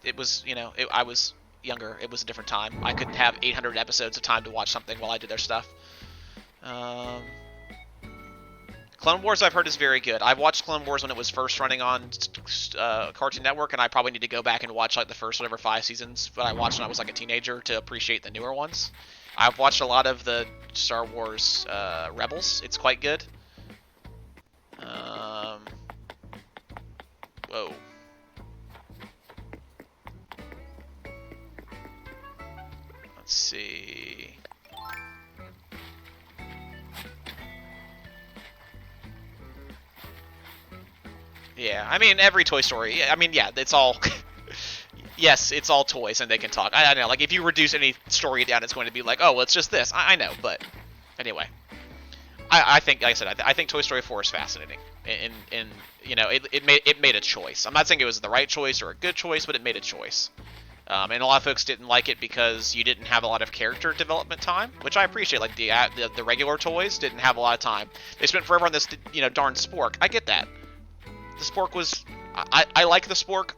Speaker 1: It was, you know, I was younger. It was a different time. I couldn't have 800 episodes of time to watch something while I did their stuff. Um, Clone Wars I've heard is very good. I've watched Clone Wars when it was first running on Cartoon Network, and I probably need to go back and watch like the first whatever 5 seasons that I watched when I was like a teenager to appreciate the newer ones. I've watched a lot of the Star Wars Rebels. It's quite good. Whoa. see. Yeah, I mean, every Toy Story, I mean, yeah, it's all, yes, it's all toys and they can talk. I know, like, if you reduce any story down, it's going to be like, oh, well, it's just this. I know, but anyway. I think, like I said, I think Toy Story 4 is fascinating. And you know, it made a choice. I'm not saying it was the right choice or a good choice, but it made a choice. And a lot of folks didn't like it because you didn't have a lot of character development time, which I appreciate. Like the regular toys didn't have a lot of time. They spent forever on this, you know, darn spork. I get that. The spork was, I like the spork.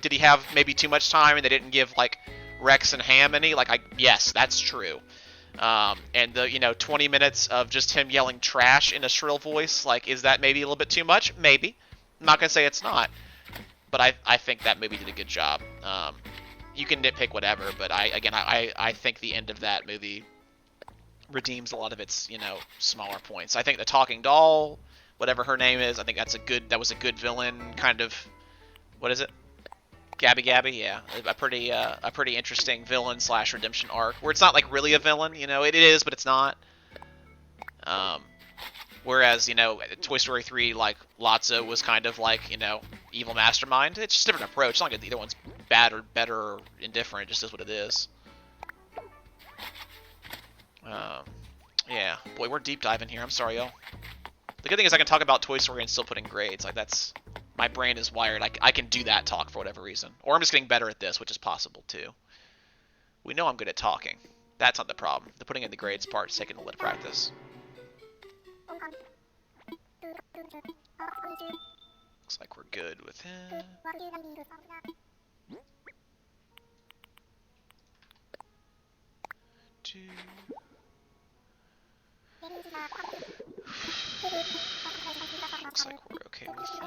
Speaker 1: Did he have maybe too much time and they didn't give like Rex and Ham any? Like, yes, that's true. And the 20 minutes of just him yelling trash in a shrill voice, like, is that maybe a little bit too much? Maybe. I'm not gonna say it's not, but I think that movie did a good job. You can nitpick whatever, but I think the end of that movie redeems a lot of its smaller points. I think the talking doll, whatever her name is, I think that was a good villain kind of. What is it? Gabby, yeah, a pretty interesting villain / redemption arc where it's not like really a villain, it is, but it's not. Whereas Toy Story 3, like Lotso was kind of like evil mastermind. It's just a different approach. It's not like either one's bad or better or indifferent. It just is what it is. Yeah, boy, we're deep diving here. I'm sorry, y'all. The good thing is I can talk about Toy Story and still put in grades. Like that's. My brain is wired. I can do that talk for whatever reason. Or I'm just getting better at this, which is possible too. We know I'm good at talking. That's not the problem. The putting in the grades part is taking a little practice. Looks like we're good with him. Looks like we're okay with him.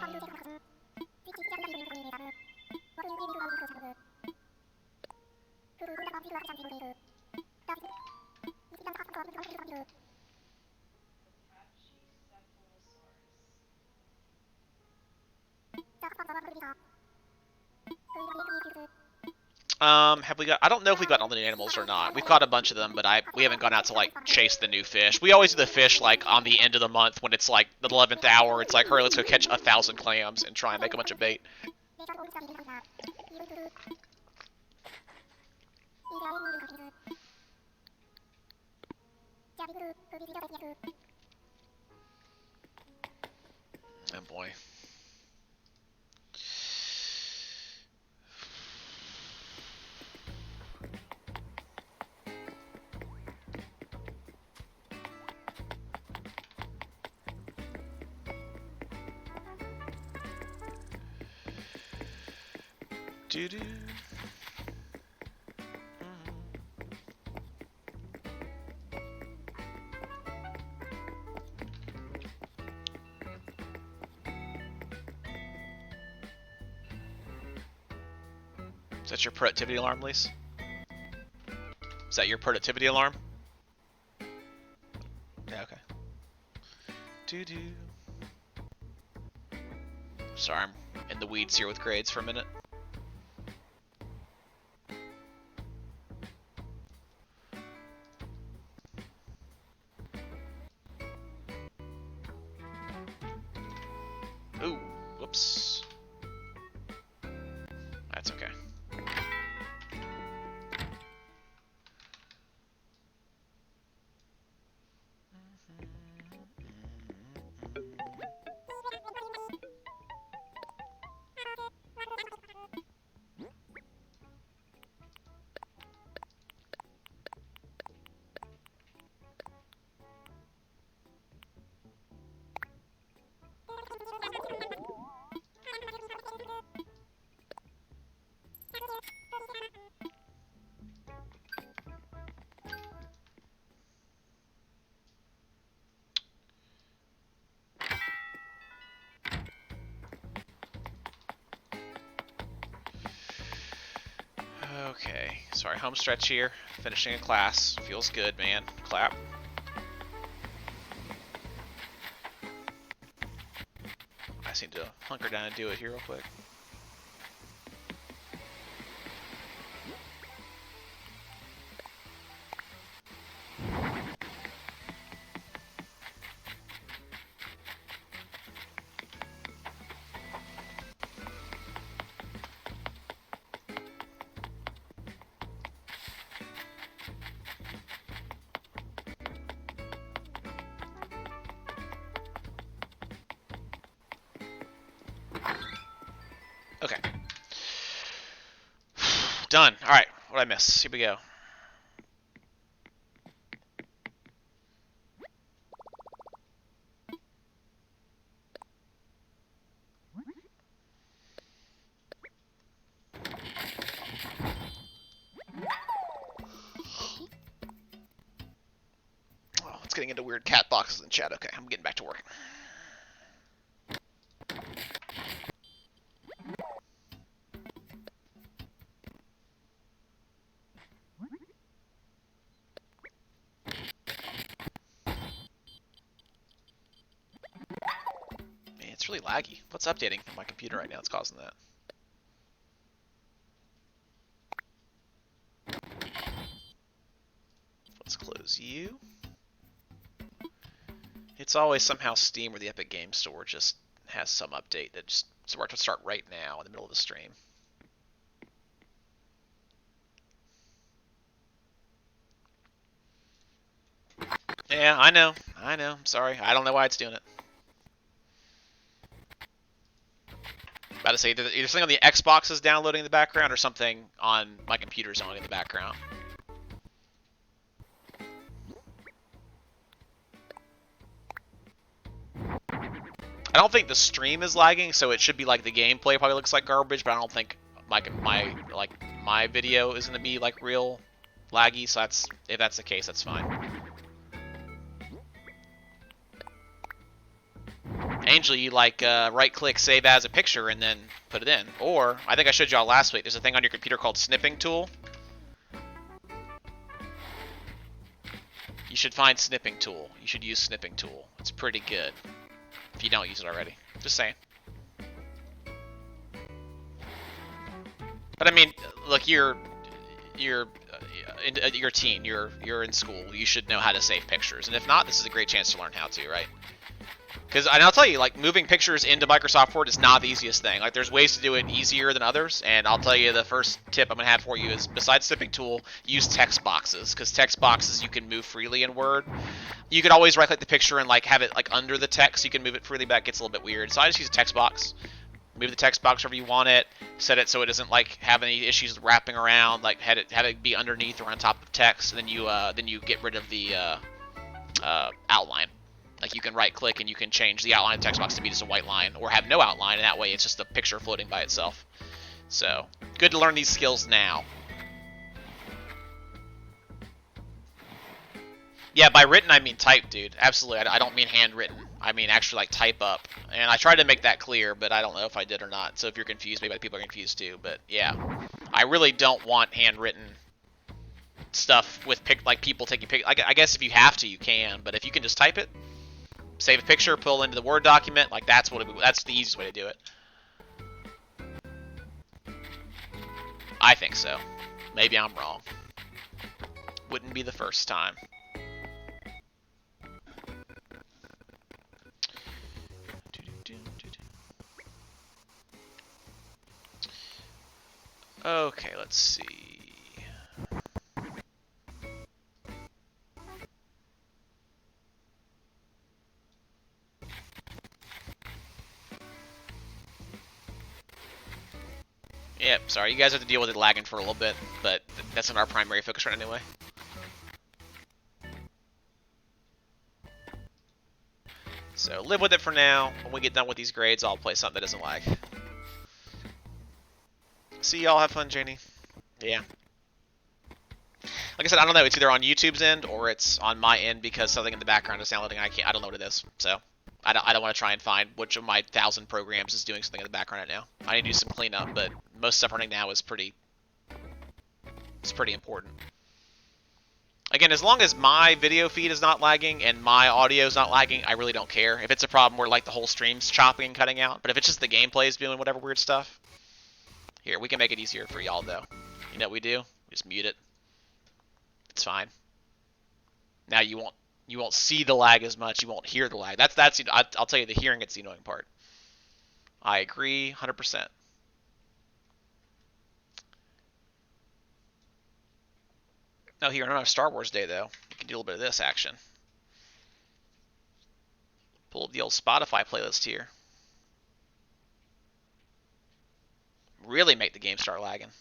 Speaker 1: Have we got? I don't know if we got all the new animals or not. We've caught a bunch of them, but we haven't gone out to like chase the new fish. We always do the fish like on the end of the month when it's like the 11th hour. It's like, hurry, let's go catch 1,000 clams and try and make a bunch of bait. Oh boy. Doo-doo. Is that your productivity alarm, Lise? Is that your productivity alarm? Yeah, okay. Doo-doo. Sorry, I'm in the weeds here with grades for a minute. Ooh, whoops. That's okay. Okay, sorry, home stretch here. Finishing a class. Feels good, man. Clap. I just need to hunker down and do it here real quick. Done. All right. What did I miss? Here we go. Oh, it's getting into weird cat boxes in chat. Okay, I'm getting back to work. Man, it's really laggy. What's updating from my computer right now that's causing that? Let's close you. It's always somehow Steam or the Epic Game Store just has some update that just so we're to start right now in the middle of the stream. Yeah, I know. I'm sorry. I don't know why it's doing it. About to say either something on the Xbox is downloading in the background or something on my computer's on in the background. I don't think the stream is lagging, so it should be like the gameplay probably looks like garbage, but I don't think my video is gonna be like real laggy. So if that's the case, that's fine. Angel, you right-click, save as a picture, and then put it in. Or I think I showed y'all last week. There's a thing on your computer called Snipping Tool. You should find Snipping Tool. You should use Snipping Tool. It's pretty good. If you don't use it already, just saying. But I mean, look, you're your teen. You're in school. You should know how to save pictures, and if not, this is a great chance to learn how to, right? Because I'll tell you, like, moving pictures into Microsoft Word is not the easiest thing. Like, there's ways to do it easier than others, and I'll tell you the first tip I'm going to have for you is, besides Snipping Tool, use text boxes, because text boxes you can move freely in Word. You could always right-click the picture and, like, have it, like, under the text, so you can move it freely, but that gets a little bit weird. So I just use a text box. Move the text box wherever you want it, set it so it doesn't, like, have any issues wrapping around, like, have it be underneath or on top of text, and then you get rid of the outline. Like, you can right-click and you can change the outline of the text box to be just a white line, or have no outline, and that way it's just a picture floating by itself. So, good to learn these skills now. Yeah, by written I mean type, dude. Absolutely. I don't mean handwritten. I mean actually, like, type up. And I tried to make that clear, but I don't know if I did or not. So if you're confused, maybe other people are confused too. But yeah, I really don't want handwritten stuff with people taking pictures. I guess if you have to, you can. But if you can just type it, save a picture, pull into the Word document, like, that's the easiest way to do it. I think so. Maybe I'm wrong. Wouldn't be the first time. Okay, let's see. Yep, sorry, you guys have to deal with it lagging for a little bit, but that's not our primary focus right anyway. So live with it for now. When we get done with these grades, I'll play something that doesn't lag. See y'all, have fun, Janie. Yeah. Like I said, I don't know. It's either on YouTube's end or it's on my end because something in the background is downloading. I don't know what it is. So I don't want to try and find which of my 1,000 programs is doing something in the background right now. I need to do some cleanup, but most stuff running now is pretty important. Again, as long as my video feed is not lagging and my audio is not lagging, I really don't care. If it's a problem where, like, the whole stream's chopping and cutting out, but if it's just the gameplay is doing whatever weird stuff, here, we can make it easier for y'all, though. You know what we do? We just mute it. It's fine. Now you won't see the lag as much. You won't hear the lag. I'll tell you, the hearing it's the annoying part. I agree 100%. Oh, here, on our Star Wars Day, though, we can do a little bit of this action. Pull up the old Spotify playlist here. Really make the game start lagging.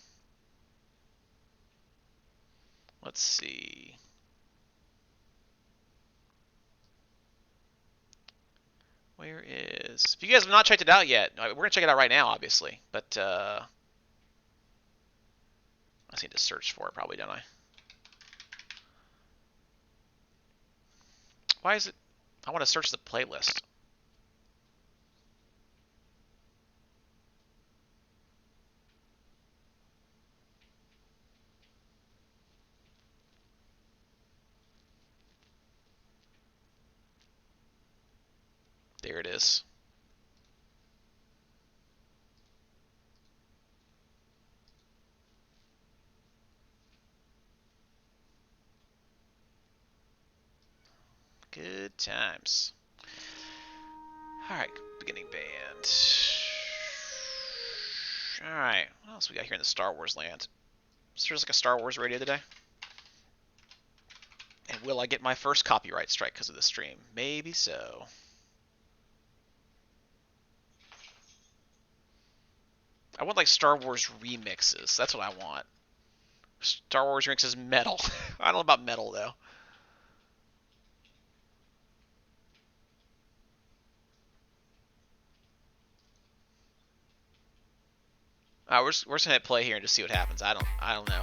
Speaker 1: Let's see. Where is... If you guys have not checked it out yet, we're going to check it out right now, obviously. But, I just need to search for it, probably, don't I? Why is it... I want to search the playlist. There it is. Good times. Alright, beginning band. Alright, what else we got here in the Star Wars land? Is there like a Star Wars radio today? And will I get my first copyright strike because of the stream? Maybe so. I want like Star Wars remixes. That's what I want. Star Wars remixes metal. I don't know about metal though. We're just gonna hit play here and just see what happens. I don't know.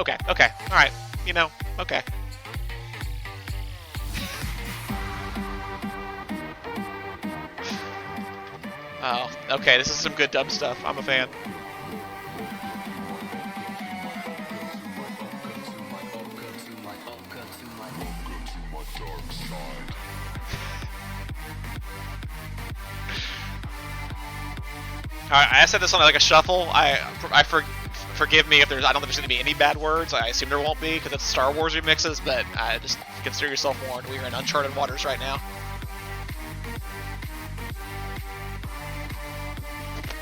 Speaker 1: Okay, all right. You know, okay. Oh, okay. This is some good dumb stuff. I'm a fan. Alright, I said this on like a shuffle. Forgive me if there's. I don't think there's going to be any bad words. I assume there won't be because it's Star Wars remixes. But just consider yourself warned. We are in uncharted waters right now.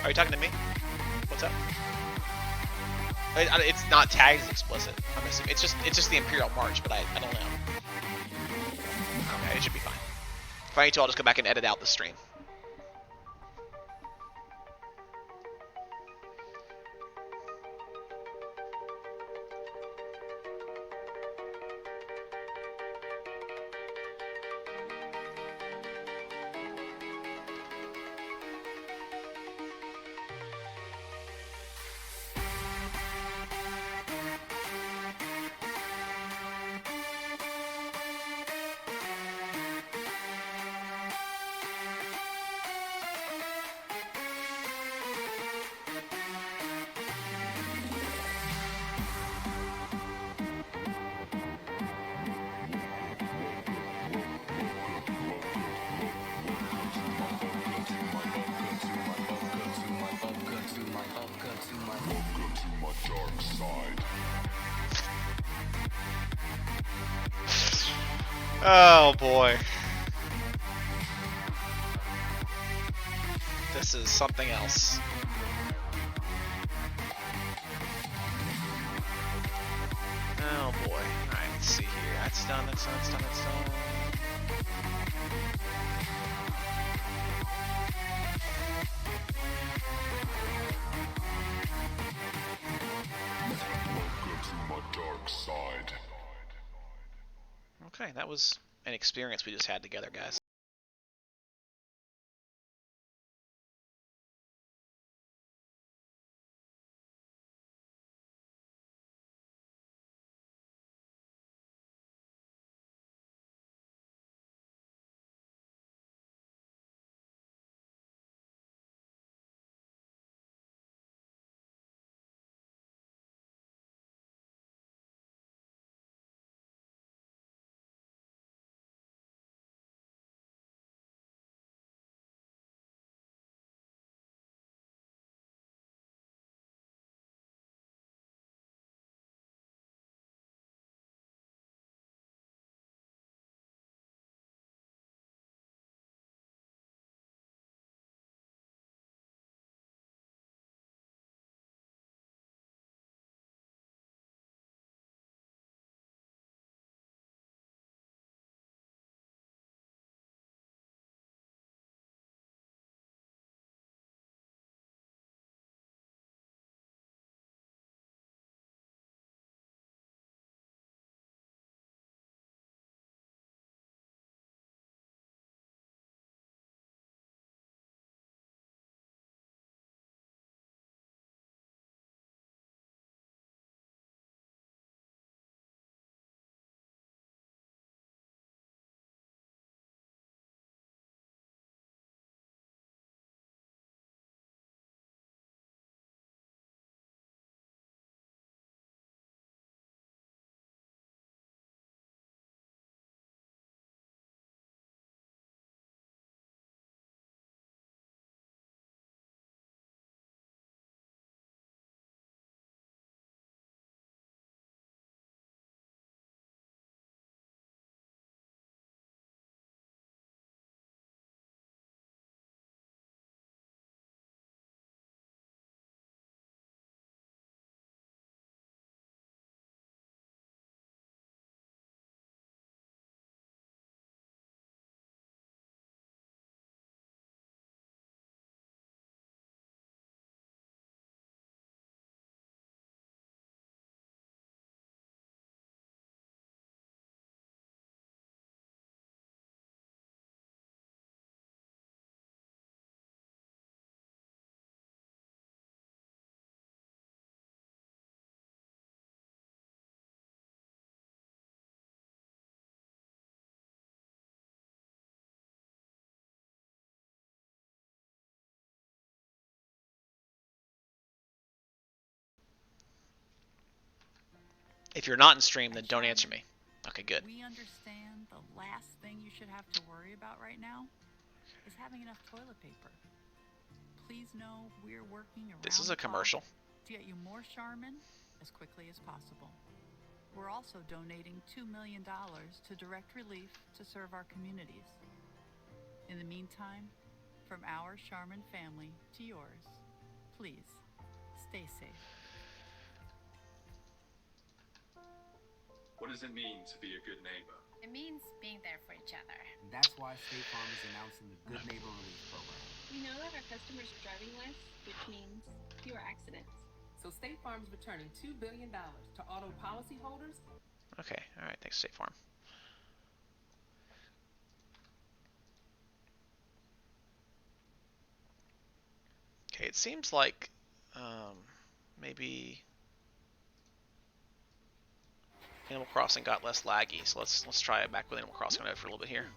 Speaker 1: Are you talking to me? What's up? It's not tagged as explicit. I'm assuming it's just the Imperial March, but I don't know. Okay, it should be fine. If I need to, I'll just go back and edit out the stream. Oh boy. This is something else. Oh boy. Alright, let's see here. That's done, that's done, that's done, that's done. Okay, that was an experience we just had together, guys. If you're not in stream, then don't answer me. Okay, good.
Speaker 2: We understand the last thing you should have to worry about right now is having enough toilet paper. Please know we're working around
Speaker 1: This is
Speaker 2: the
Speaker 1: a commercial.
Speaker 2: clock to get you more Charmin as quickly as possible. We're also donating $2 million to direct relief to serve our communities. In the meantime, from our Charmin family to yours, please stay safe.
Speaker 3: What does it mean to be a good neighbor?
Speaker 4: It means being there for each other.
Speaker 5: And that's why State Farm is announcing the Good Neighbor Relief Program.
Speaker 4: We know that our customers are driving less, which means fewer accidents.
Speaker 6: So State Farm is returning $2 billion to auto policyholders.
Speaker 1: Okay, alright, thanks State Farm. Okay, it seems like maybe Animal Crossing got less laggy, so let's try it back with Animal Crossing for a little bit here.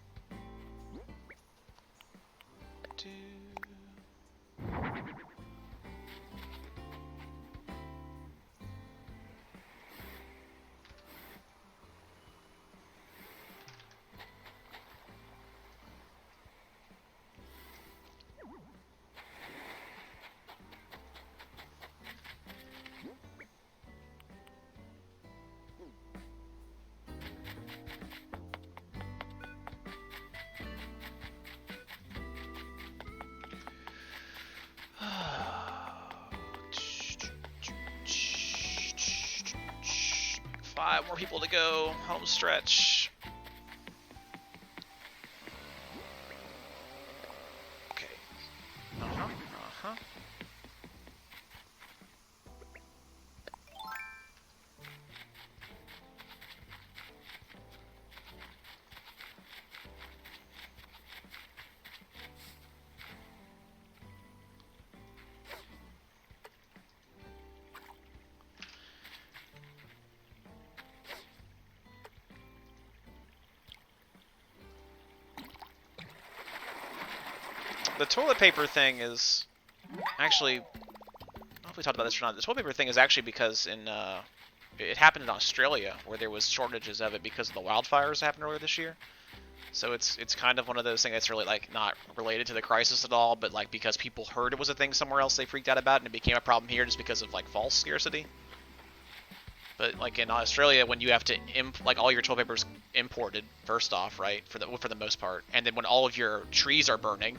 Speaker 1: Five more people to go. Home stretch. Okay. Uh-huh. The toilet paper thing is actually, I don't know if we talked about this or not. The toilet paper thing is actually because it happened in Australia where there was shortages of it because of the wildfires that happened earlier this year. So it's kind of one of those things that's really like not related to the crisis at all, but like because people heard it was a thing somewhere else, they freaked out about it, and it became a problem here just because of like false scarcity. But like in Australia, when you have to like all your toilet paper is imported first off, right, for the most part, and then when all of your trees are burning.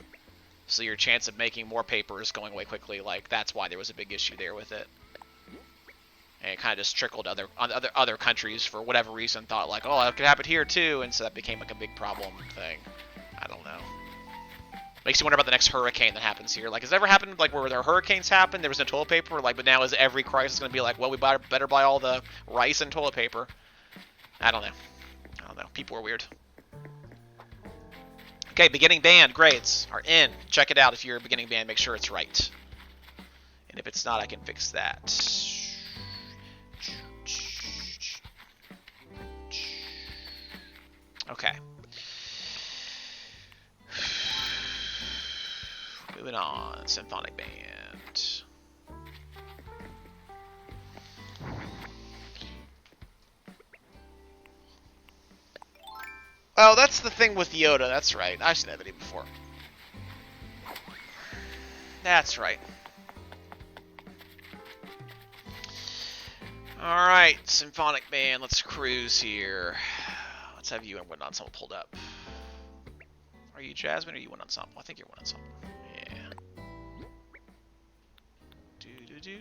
Speaker 1: So your chance of making more paper is going away quickly. Like that's why there was a big issue there with it, and it kind of just trickled other countries for whatever reason. Thought like, oh, it could happen here too, and so that became like a big problem thing. I don't know. Makes you wonder about the next hurricane that happens here. Like, has it ever happened like where there hurricanes happen? There was no toilet paper. Like, but now is every crisis going to be like, well, we better buy all the rice and toilet paper? I don't know. People are weird. Okay, beginning band grades are in. Check it out if you're a beginning band. Make sure it's right. And if it's not, I can fix that. Okay. Moving on. Symphonic band. Oh, that's the thing with Yoda. That's right. I've seen that video before. That's right. Alright, Symphonic Band. Let's cruise here. Let's have you and Wind Ensemble pulled up. Are you Jasmine or are you Wind Ensemble? I think you're Wind Ensemble. Yeah. Do.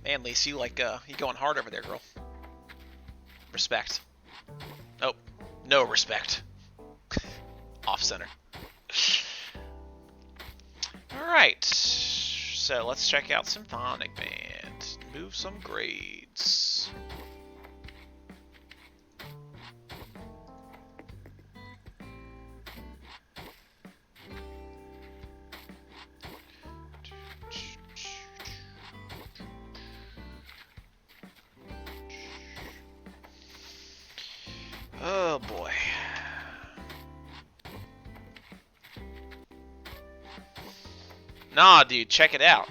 Speaker 1: Man, Lacey, you you going hard over there, girl. Respect. Oh, no respect. Off center. Alright, so let's check out Symphonic Band. Move some grades. Nah, dude, check it out.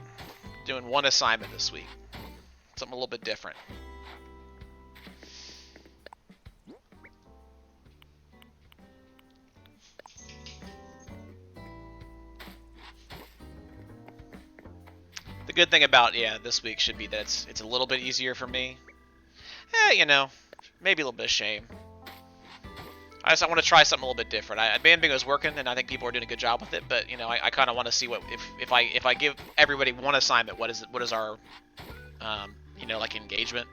Speaker 1: Doing one assignment this week. Something a little bit different. The good thing about, this week should be that it's a little bit easier for me. You know, maybe a little bit of shame. I want to try something a little bit different. Band Bingo's working, and I think people are doing a good job with it. But you know, I kind of want to see what if I give everybody one assignment, what is our you know, like engagement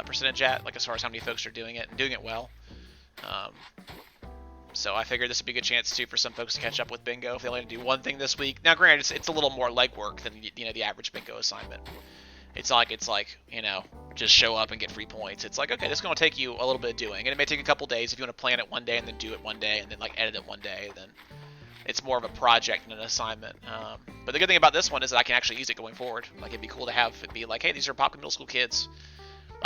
Speaker 1: percentage at, like as far as how many folks are doing it and doing it well. So I figured this would be a good chance too for some folks to catch up with Bingo if they only do one thing this week. Now, granted, it's a little more legwork than the average Bingo assignment. It's like you know, just show up and get free points. It's like, okay, this is going to take you a little bit of doing, and it may take a couple days if you want to plan it one day and then do it one day and then like edit it one day. Then it's more of a project than an assignment. But the good thing about this one is that I can actually use it going forward. Like it'd be cool to have it be like, hey, these are Popka Middle School kids.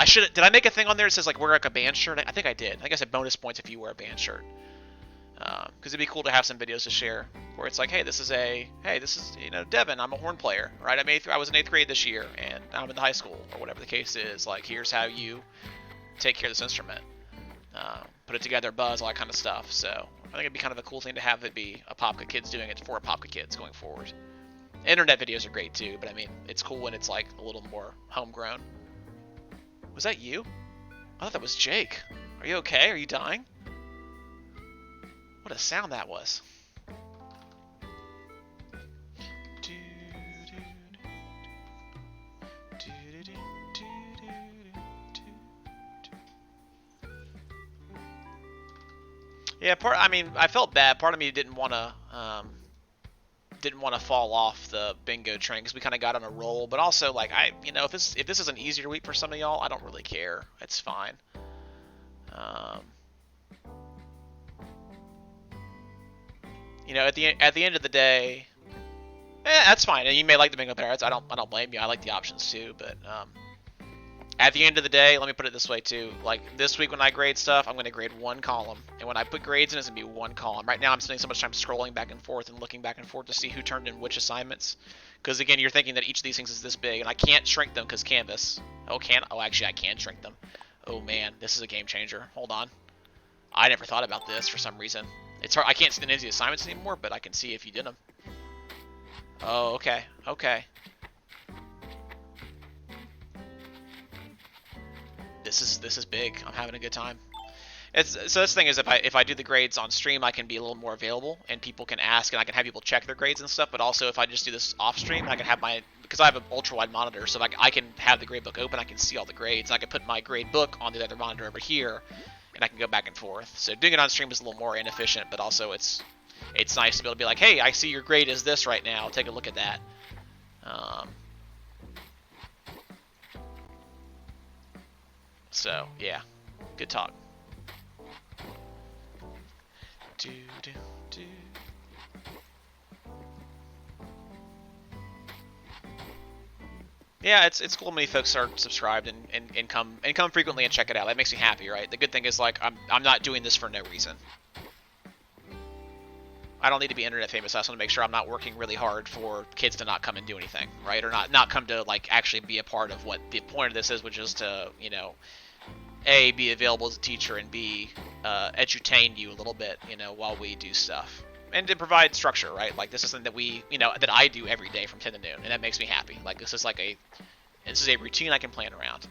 Speaker 1: Did I make a thing on there that says like wear like a band shirt? I think I did. I think I said bonus points if you wear a band shirt. Because it'd be cool to have some videos to share where it's like, hey, this is you know, Devin, I'm a horn player, right? I was in 8th grade this year, and I'm in high school, or whatever the case is. Like, here's how you take care of this instrument. Put it together, buzz, all that kind of stuff. So I think it'd be kind of a cool thing to have it be a Popka Kids doing it for Popka Kids going forward. Internet videos are great too, but I mean, it's cool when it's like a little more homegrown. Was that you? I thought that was Jake. Are you okay? Are you dying? What a sound that was. Yeah, I felt bad. Part of me didn't want to fall off the bingo train because we kind of got on a roll. But also, like, if this is an easier week for some of y'all, I don't really care. It's fine. You know, at the end of the day, that's fine. And you may like the bingo parrots. I don't blame you. I like the options too. But at the end of the day, let me put it this way too. Like this week when I grade stuff, I'm going to grade one column, and when I put grades in, it's going to be one column. Right now, I'm spending so much time scrolling back and forth and looking back and forth to see who turned in which assignments. Because again, you're thinking that each of these things is this big, and I can't shrink them because Canvas. Oh, actually, I can shrink them. Oh man, this is a game changer. Hold on. I never thought about this for some reason. It's hard. I can't see the names of the assignments anymore, but I can see if you did them. Oh, okay. Okay. This is big. I'm having a good time. So this thing is, if I do the grades on stream, I can be a little more available, and people can ask, and I can have people check their grades and stuff. But also, if I just do this off stream, I can have because I have an ultra wide monitor, so I can have the grade book open. I can see all the grades. And I can put my grade book on the other monitor over here, and I can go back and forth. So doing it on stream is a little more inefficient, but also it's nice to be able to be like, hey, I see your grade is this right now. Take a look at that. So yeah, good talk. Yeah, it's cool many folks are subscribed and come frequently and check it out. That makes me happy, right? The good thing is like I'm not doing this for no reason. I don't need to be internet famous. I just want to make sure I'm not working really hard for kids to not come and do anything, right? Or not come to like actually be a part of what the point of this is, which is to, you know, A, be available as a teacher, and B, edutain you a little bit, you know, while we do stuff. And to provide structure, right? Like this is something that that I do every day from 10 to noon, and that makes me happy. Like this is a routine I can plan around.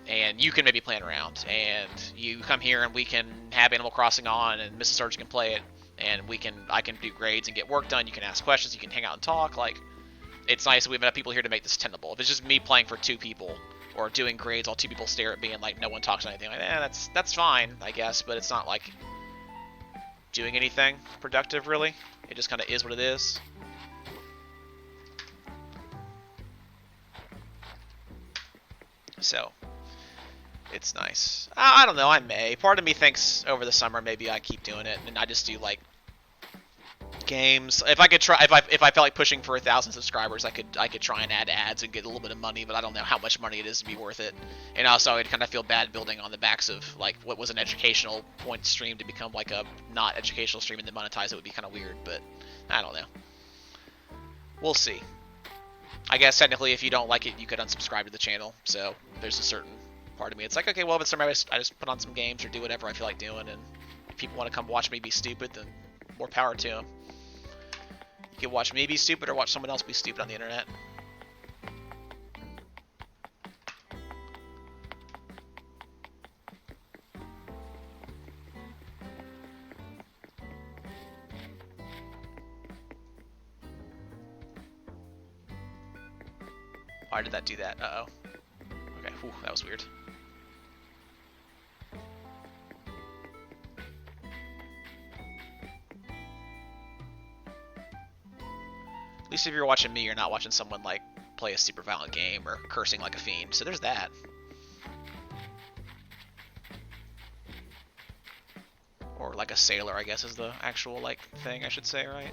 Speaker 1: And you can maybe plan around, and you come here and we can have Animal Crossing on, and Mrs. Sargent can play it, and I can do grades and get work done. You can ask questions, you can hang out and talk. Like, it's nice that we have enough people here to make this tenable. If it's just me playing for 2 people, or doing grades while 2 people stare at me and like no one talks or anything, like that's fine, I guess, but it's not like doing anything productive really. It just kind of is what it is. So it's nice. I don't know, I may. Part of me thinks over the summer maybe I keep doing it and I just do like games. If I could try, if I felt like pushing for 1,000 subscribers, I could try and add ads and get a little bit of money, but I don't know how much money it is to be worth it. And also, I'd kind of feel bad building on the backs of like what was an educational point stream to become like a not educational stream and then monetize it would be kind of weird. But I don't know. We'll see. I guess technically, if you don't like it, you could unsubscribe to the channel. So there's a certain part of me. It's like, okay, well, if it's somebody I just put on some games or do whatever I feel like doing, and if people want to come watch me be stupid, then more power to them. You can watch me be stupid or watch someone else be stupid on the internet. Why did that do that? Uh-oh. Okay, whew, that was weird. At least if you're watching me, you're not watching someone like play a super violent game or cursing like a fiend. So there's that. Or like a sailor, I guess is the actual like thing I should say, right?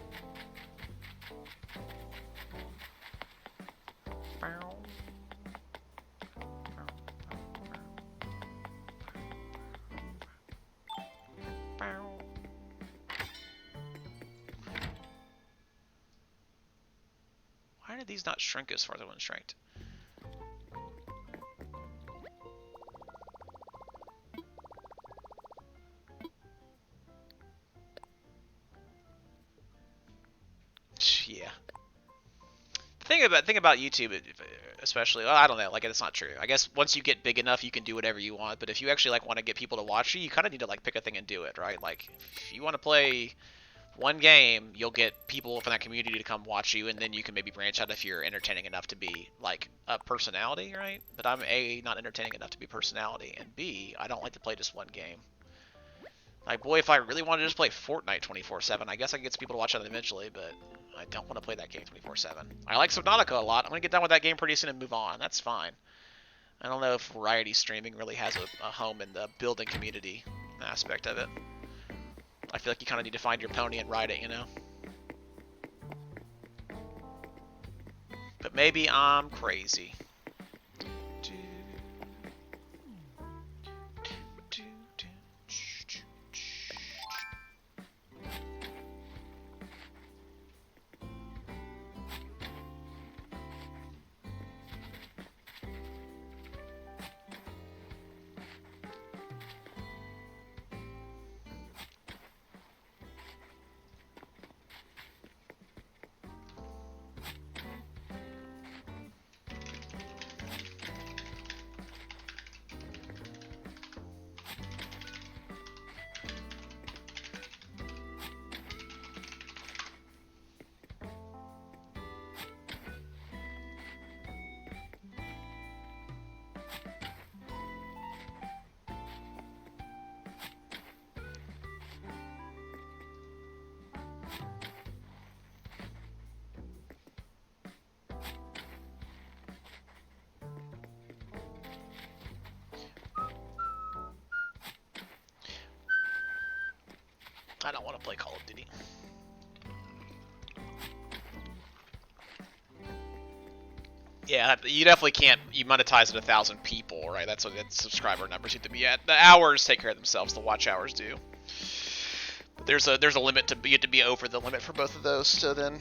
Speaker 1: Why did these not shrink as far as I want shrinked? Yeah. The thing about YouTube, especially, well, I don't know, like it's not true. I guess once you get big enough, you can do whatever you want. But if you actually like want to get people to watch you, you kind of need to like pick a thing and do it, right? Like if you want to play one game, you'll get people from that community to come watch you, and then you can maybe branch out if you're entertaining enough to be like a personality, right? But I'm A, not entertaining enough to be personality, and B, I don't like to play just one game. Like, boy, if I really wanted to just play Fortnite 24/7, I guess I could get some people to watch that eventually, but I don't want to play that game 24/7. I like Subnautica a lot. I'm going to get done with that game pretty soon and move on. That's fine. I don't know if variety streaming really has a home in the building community aspect of it. I feel like you kind of need to find your pony and ride it, you know? But maybe I'm crazy. I don't want to play Call of Duty. Yeah, you definitely can't. You monetize at 1,000 people, right? That's what its subscriber numbers need to be at. The hours take care of themselves. The watch hours do. But there's a limit to you have to be over the limit for both of those. So then,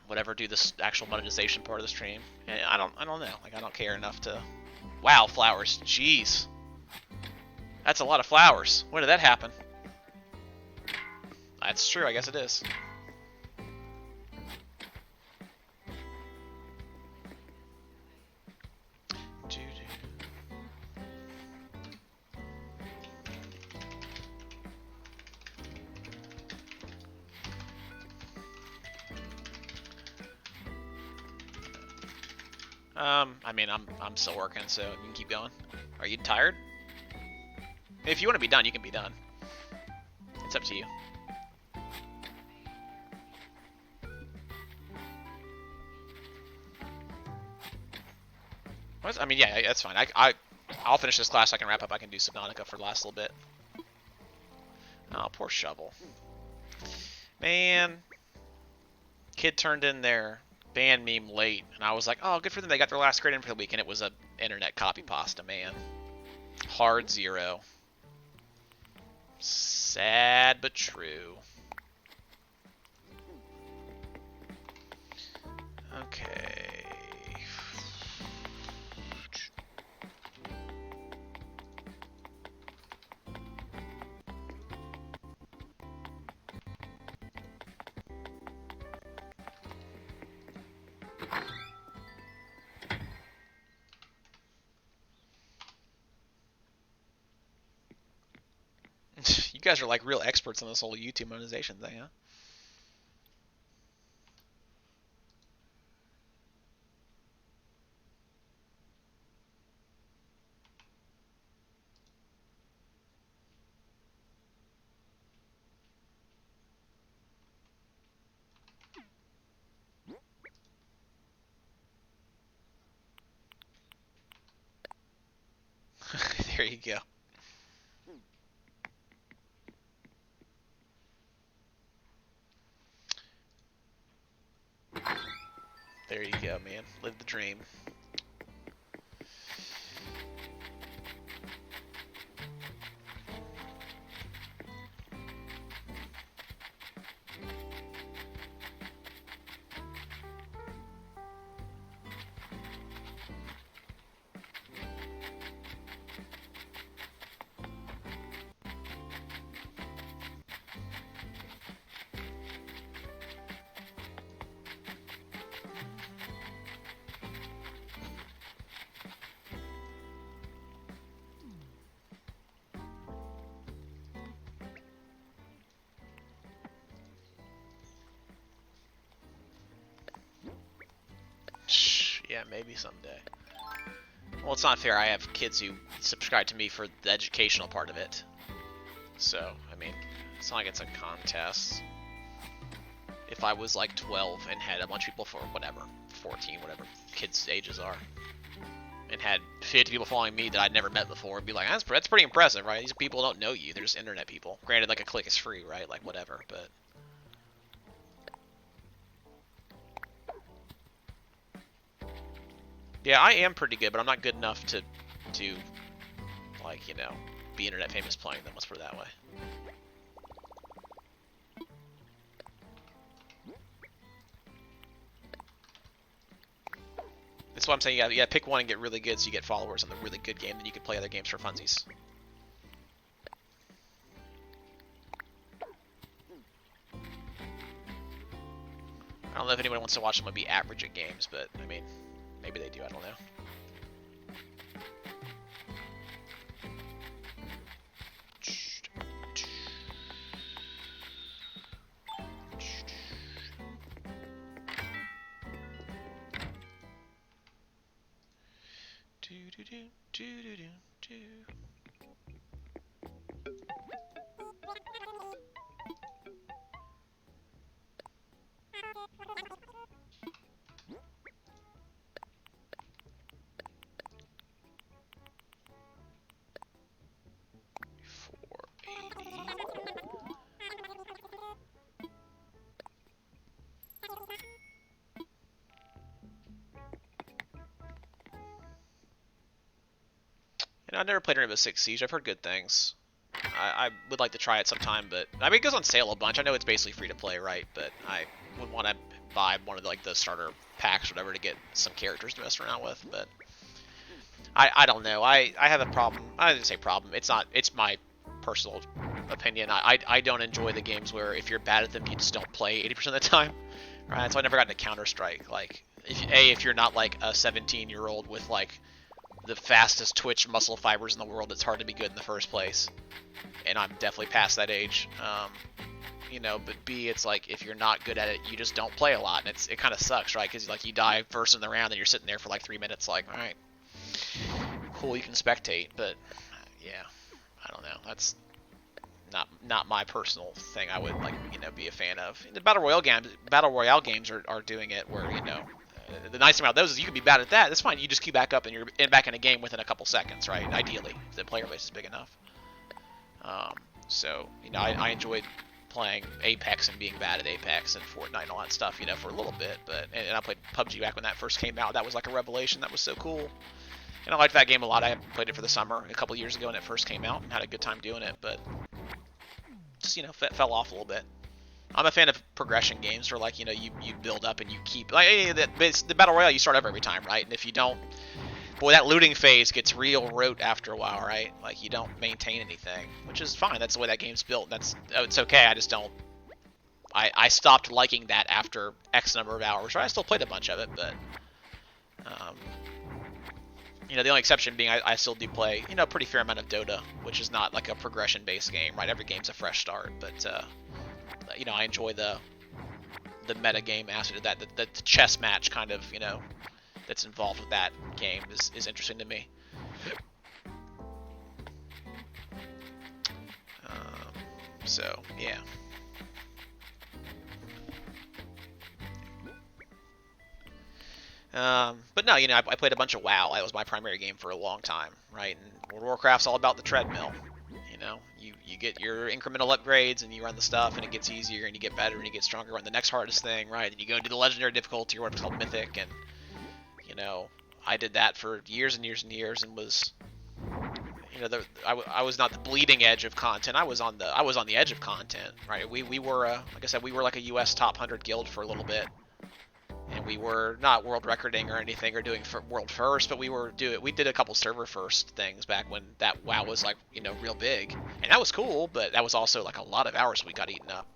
Speaker 1: whatever, do this actual monetization part of the stream. And I don't know. Like I don't care enough to. Wow, flowers. Jeez, that's a lot of flowers. When did that happen? That's true. I guess it is. I mean, I'm still working, so you can keep going. Are you tired? If you want to be done, you can be done. It's up to you. What? I mean, yeah, that's fine. I'll finish this class. I can wrap up. I can do Subnautica for the last little bit. Oh, poor Shovel. Man, Kid turned in their band meme late, and I was like, oh, good for them. They got their last grade in for the week, and it was a internet copy pasta, man. Hard 0. Sad but true. Okay. You guys are like real experts on this whole YouTube monetization thing, huh? There you go. There you go, man. Live the dream. Yeah, maybe someday. Well, it's not fair. I have kids who subscribe to me for the educational part of it. So, I mean, it's not like it's a contest. If I was like 12 and had a bunch of people for whatever, 14, whatever kids' ages are, and had 50 people following me that I'd never met before, I'd be like, that's pretty impressive, right? These people don't know you. They're just internet people. Granted, like a click is free, right? Like, whatever, but... Yeah, I am pretty good, but I'm not good enough to like, you know, be internet famous playing them, let's put it that way. That's what I'm saying, yeah, pick one and get really good so you get followers on the really good game, then you can play other games for funsies. I don't know if anyone wants to watch someone be average at games, but, I mean, maybe they do, I don't know. And I've never played Rainbow Six Siege. I've heard good things. I would like to try it sometime, but I mean it goes on sale a bunch. I know it's basically free to play, right? But I would want to buy one of the starter packs, or whatever, to get some characters to mess around with. But I don't know. I have a problem. I didn't say problem. It's not. It's my personal opinion. I don't enjoy the games where if you're bad at them, you just don't play 80% of the time. Right? So I never got into Counter Strike. Like if you're not like a 17-year-old with like the fastest twitch muscle fibers in the world, it's hard to be good in the first place. And I'm definitely past that age. You know, but B, it's like if you're not good at it, you just don't play a lot, and it kind of sucks, right? Because like you die first in the round, and you're sitting there for like 3 minutes, like, all right, cool, you can spectate, but yeah, I don't know. That's not my personal thing. I would like, you know, be a fan of. The battle royale games are doing it where, you know, the nice thing about those is you can be bad at that. That's fine. You just queue back up and you're back in a game within a couple seconds, right? Ideally, if the player base is big enough. So, you know, I enjoyed playing Apex and being bad at Apex and Fortnite and all that stuff, you know, for a little bit. But and I played PUBG back when that first came out. That was like a revelation. That was so cool. And I liked that game a lot. I played it for the summer a couple years ago when it first came out and had a good time doing it. But just, you know, fell off a little bit. I'm a fan of progression games where, like, you know, you build up and you keep, like, the Battle Royale, you start over every time, right? And if you don't, boy, that looting phase gets real rote after a while, right? Like, you don't maintain anything, which is fine. That's the way that game's built. It's okay. I just don't, I stopped liking that after X number of hours, right? I still played a bunch of it, but, you know, the only exception being I still do play, you know, a pretty fair amount of Dota, which is not like a progression-based game, right? Every game's a fresh start, but, you know, I enjoy the meta game aspect of that. The chess match kind of, you know, that's involved with that game is interesting to me. So, yeah. But no, you know, I played a bunch of WoW. That was my primary game for a long time, right? And World of Warcraft's all about the treadmill. You know, you get your incremental upgrades and you run the stuff and it gets easier and you get better and you get stronger on the next hardest thing, right? And you go to the legendary difficulty or what's called mythic, and you know, I did that for years and years and years and was, you know, I was not the bleeding edge of content. I was on the edge of content, right? We were like I said, we were like a U.S. top 100 guild for a little bit. And we were not world recording or anything or doing world first, but we did a couple server first things back when that WoW was, like, you know, real big, and that was cool. But that was also like a lot of hours we got eaten up.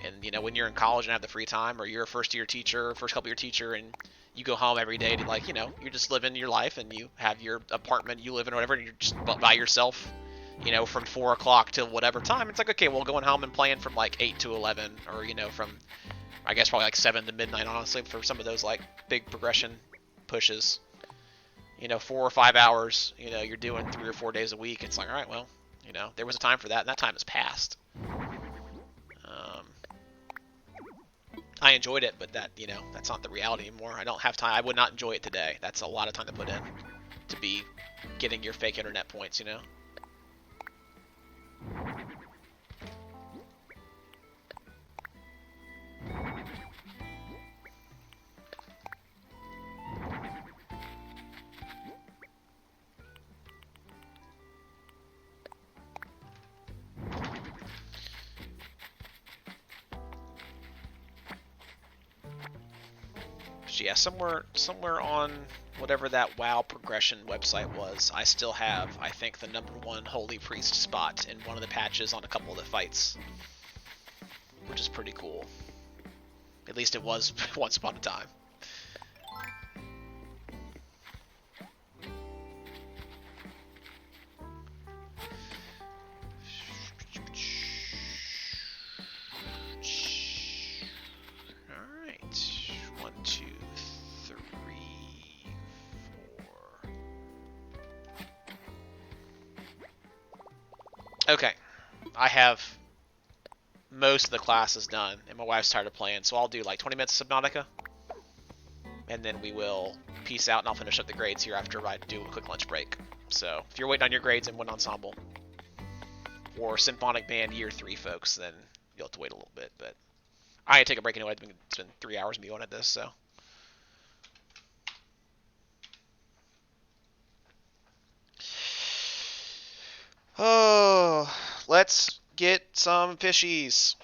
Speaker 1: And you know, when you're in college and have the free time, or you're a first couple year teacher, and you go home every day to, like, you know, you're just living your life and you have your apartment you live in or whatever, and you're just by yourself, you know, from 4 o'clock till whatever time. It's like, okay, well, going home and playing from like 8 to 11, or, you know, from, I guess, probably like 7 to midnight, honestly, for some of those like big progression pushes. You know, 4 or 5 hours, you know, you're doing 3 or 4 days a week. It's like, all right, well, you know, there was a time for that, and that time has passed. I enjoyed it, but that, you know, that's not the reality anymore. I don't have time. I would not enjoy it today. That's a lot of time to put in to be getting your fake internet points, you know? Yeah, somewhere on whatever that WoW progression website was, I still have, I think, the #1 Holy Priest spot in one of the patches on a couple of the fights, which is pretty cool. At least it was once upon a time. Okay, I have most of the classes done, and my wife's tired of playing, so I'll do like 20 minutes of Subnautica, and then we will peace out, and I'll finish up the grades here after I do a quick lunch break. So if you're waiting on your grades in Wind Ensemble or Symphonic Band Year 3, folks, then you'll have to wait a little bit, but I ain't take a break anyway. It's been 3 hours of me going at this, so. Oh, let's get some fishies.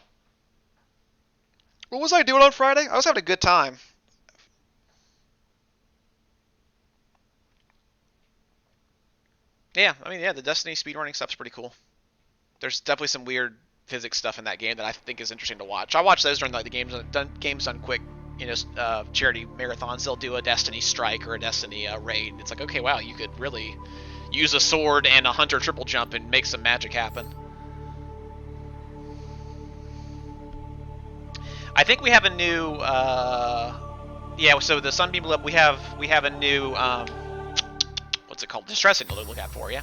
Speaker 1: What was I doing on Friday? I was having a good time. Yeah, I mean, yeah, the Destiny speedrunning stuff's pretty cool. There's definitely some weird physics stuff in that game that I think is interesting to watch. I watch those during like the games done quick, you know, charity marathons. They'll do a Destiny strike or a Destiny raid. It's like, okay, wow, you could really use a sword and a hunter triple jump and make some magic happen. I think we have a new, yeah. So the Sunbeam Blip, we have a new, what's it called? Distress signal to look out for, yeah.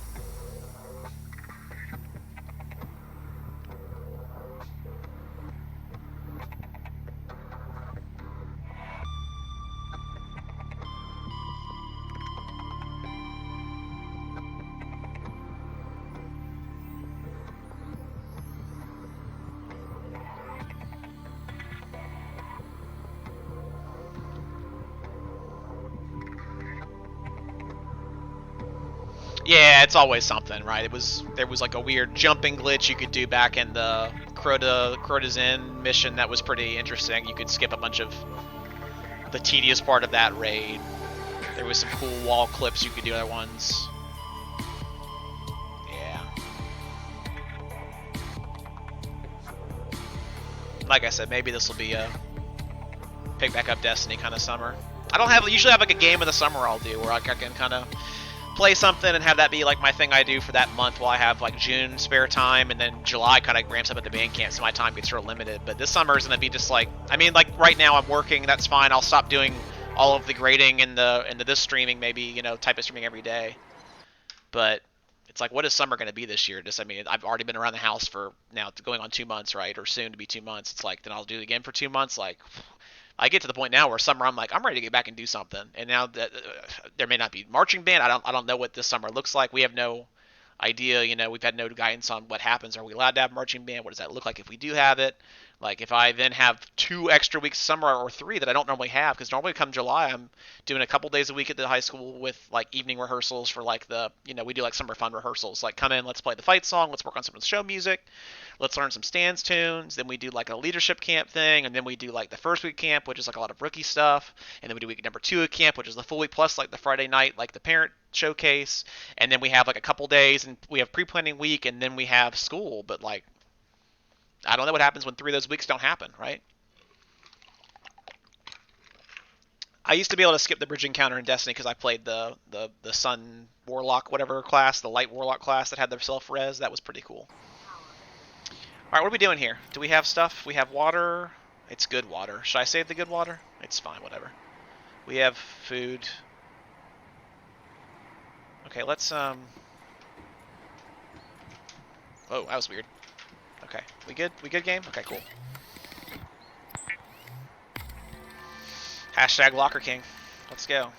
Speaker 1: Yeah, it's always something, right? There was like a weird jumping glitch you could do back in the Crota's Inn mission that was pretty interesting. You could skip a bunch of the tedious part of that raid. There was some cool wall clips you could do other ones. Yeah. Like I said, maybe this will be a pick back up Destiny kind of summer. I don't have usually have like a game in the summer I'll do where I can kind of play something and have that be like my thing I do for that month while I have like June spare time, and then July kind of ramps up at the band camp, so my time gets sort of limited. But this summer is gonna be just like, I mean, like right now I'm working, that's fine. I'll stop doing all of the grading and this streaming, maybe, you know, type of streaming every day. But it's like, what is summer gonna be this year? Just, I mean, I've already been around the house for now going on 2 months, right, or soon to be 2 months. It's like then I'll do it again for 2 months, like. I get to the point now where summer I'm like, I'm ready to get back and do something. And now that there may not be marching band, I don't know what this summer looks like. We have no idea, you know, we've had no guidance on what happens. Are we allowed to have marching band? What does that look like if we do have it? Like if I then have 2 extra weeks summer or 3 that I don't normally have, because normally come July I'm doing a couple days a week at the high school with like evening rehearsals for like the, you know, we do like summer fun rehearsals. Like come in, let's play the fight song, let's work on some of the show music. Let's learn some stands tunes. Then we do like a leadership camp thing, and then we do like the first week camp, which is like a lot of rookie stuff, and then we do week number 2 of camp, which is the full week plus like the Friday night, like the parent showcase, and then we have like a couple days, and we have pre-planning week, and then we have school. But like, I don't know what happens when 3 of those weeks don't happen, right? I used to be able to skip the bridge encounter in Destiny because I played the Sun Warlock, whatever class, the Light Warlock class that had their self-res. That was pretty cool. Alright, what are we doing here? Do we have stuff? We have water. It's good water. Should I save the good water? It's fine, whatever. We have food. Okay, let's, Oh, that was weird. Okay, we good? We good, game? Okay, cool. Hashtag Locker King. Let's go.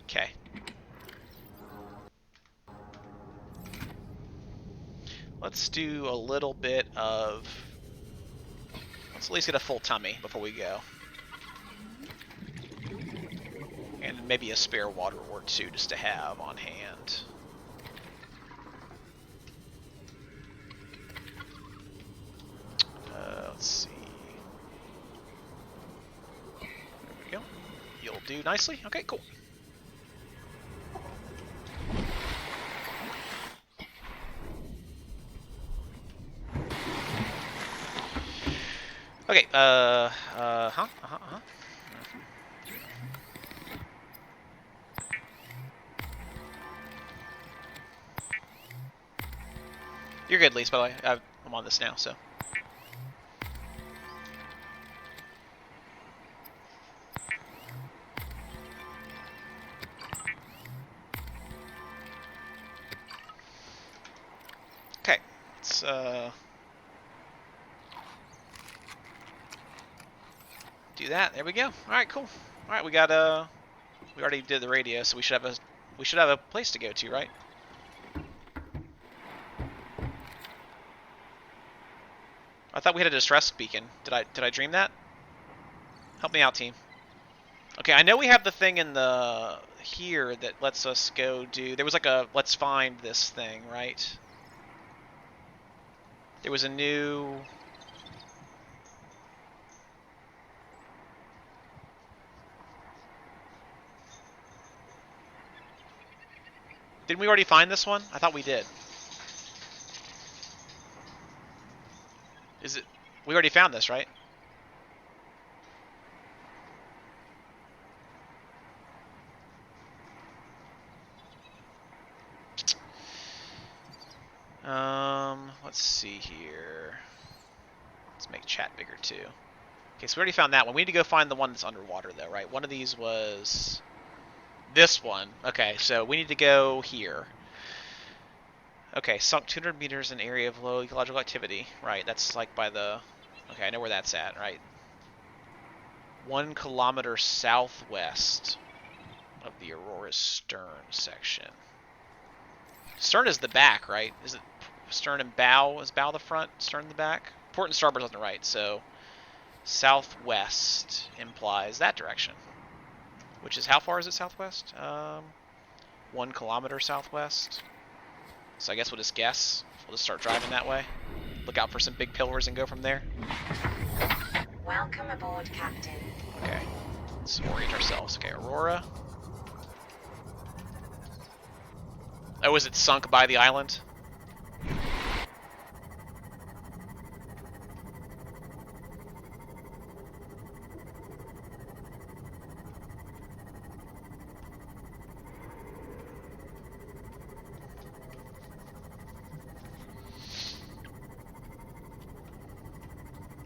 Speaker 1: Okay. Let's do a little bit of... Let's at least get a full tummy before we go. And maybe a spare water or 2 just to have on hand. Let's see. There we go. You'll do nicely. Okay, cool. Okay, You're good, Lise, by the way. I'm on this now, so. Okay, let's, do that. There we go. Alright, cool. Alright, we got, we already did the radio, so we should have a place to go to, right? I thought we had a distress beacon. Did I dream that? Help me out, team. Okay, I know we have the thing in the here that lets us go do. There was like a let's find this thing, right? There was a new. Didn't we already find this one? I thought we did. Is it? We already found this, right? Let's see here. Let's make chat bigger too. Okay, so we already found that one. We need to go find the one that's underwater though, right? One of these was this one. Okay, so we need to go here. Okay, sunk 200 meters in area of low ecological activity. Right, that's like by the... Okay, I know where that's at, right? 1 kilometer southwest of the Aurora's stern section. Stern is the back, right? Is it stern and bow? Is bow the front, stern the back? port and starboard's on the right, so southwest implies that direction. Which is, how far is it southwest? 1 kilometer southwest. So I guess we'll just guess. We'll just start driving that way. Look out for some big pillars and go from there.
Speaker 7: Welcome aboard, Captain.
Speaker 1: Okay. Let's orient ourselves. Okay, Aurora. Oh, is it sunk by the island?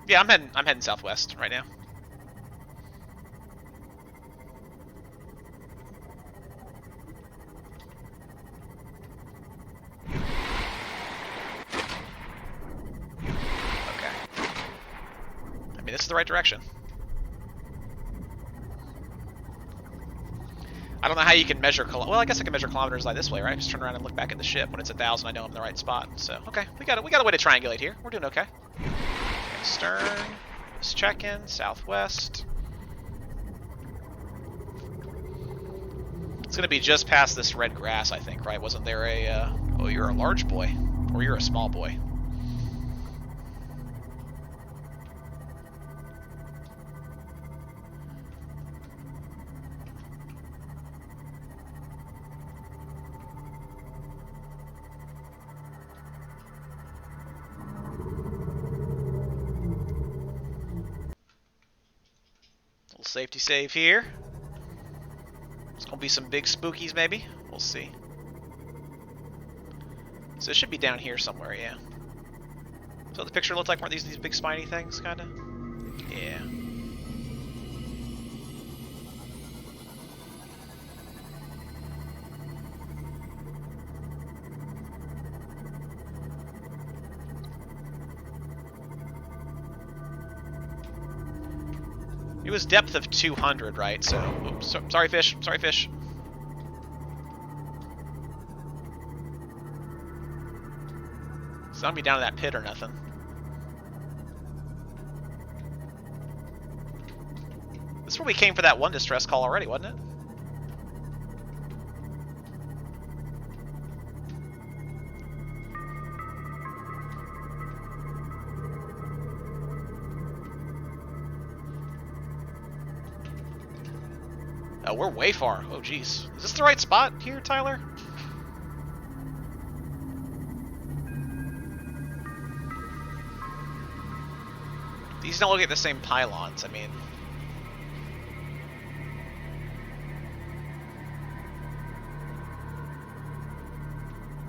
Speaker 1: Yeah, I'm heading southwest right now. Okay. I mean, this is the right direction. I don't know how you can measure well, I guess I can measure kilometers like this way, right? Just turn around and look back at the ship. When it's 1,000, I know I'm in the right spot. So, okay, we got a way to triangulate here. We're doing okay. Stern, just checking, southwest. It's gonna be just past this red grass, I think, right? Wasn't there a, oh, you're a large boy, or you're a small boy. Little safety save here. There's gonna be some big spookies, maybe. We'll see. So it should be down here somewhere, yeah. So the picture looked like weren't these big spiny things, kind of? Yeah. It was depth of 200, right? So, oops, sorry fish, sorry fish. It's not gonna be down in that pit or nothing. This is where we came for that one distress call already, wasn't it? Oh, we're way far. Oh, geez. Is this the right spot here, Tyler? These don't look like the same pylons, I mean.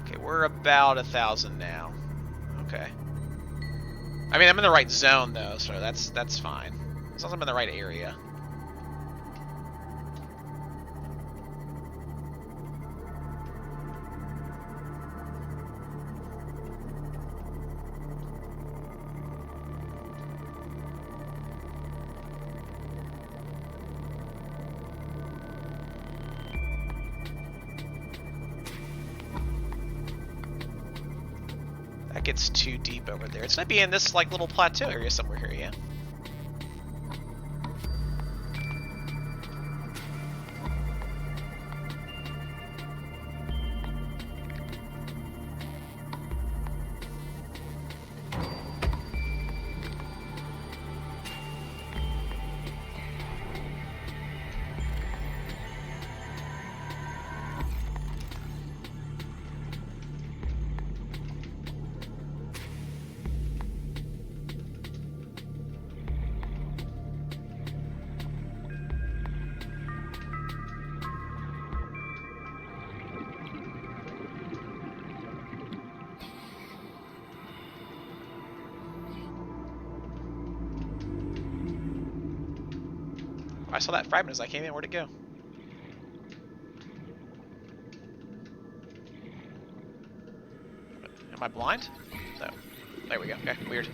Speaker 1: Okay, we're about 1,000 now. Okay. I mean, I'm in the right zone, though, so that's fine. As long as I'm in the right area. That gets too deep over there. It's gonna be in this like little plateau area somewhere here, yeah. I saw that fragment as I came in. Where'd it go? Am I blind? No. There we go. Okay, weird.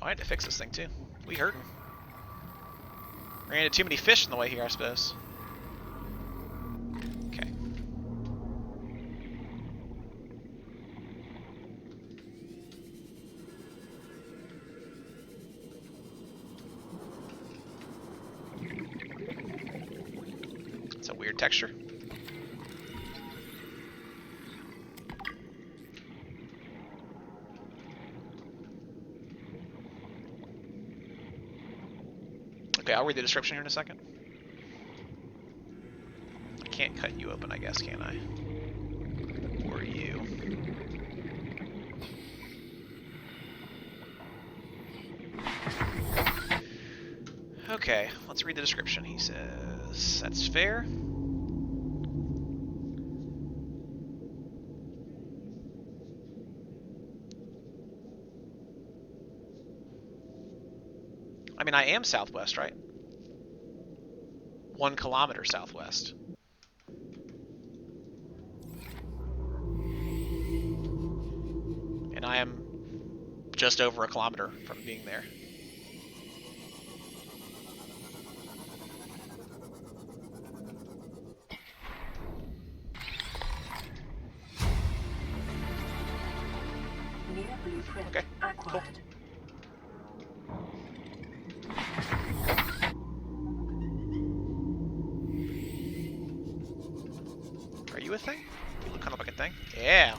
Speaker 1: Oh, I had to fix this thing too. We hurting. Ran into too many fish in the way here, I suppose. Okay. It's a weird texture. Okay, I'll read the description here in a second. I can't cut you open, I guess, can I? Or you. Okay, let's read the description. He says, that's fair. I mean, I am southwest, right? 1 kilometer southwest. And I am just over a kilometer from being there. Okay, cool. Are you a thing? You look kind of like a thing. Yeah.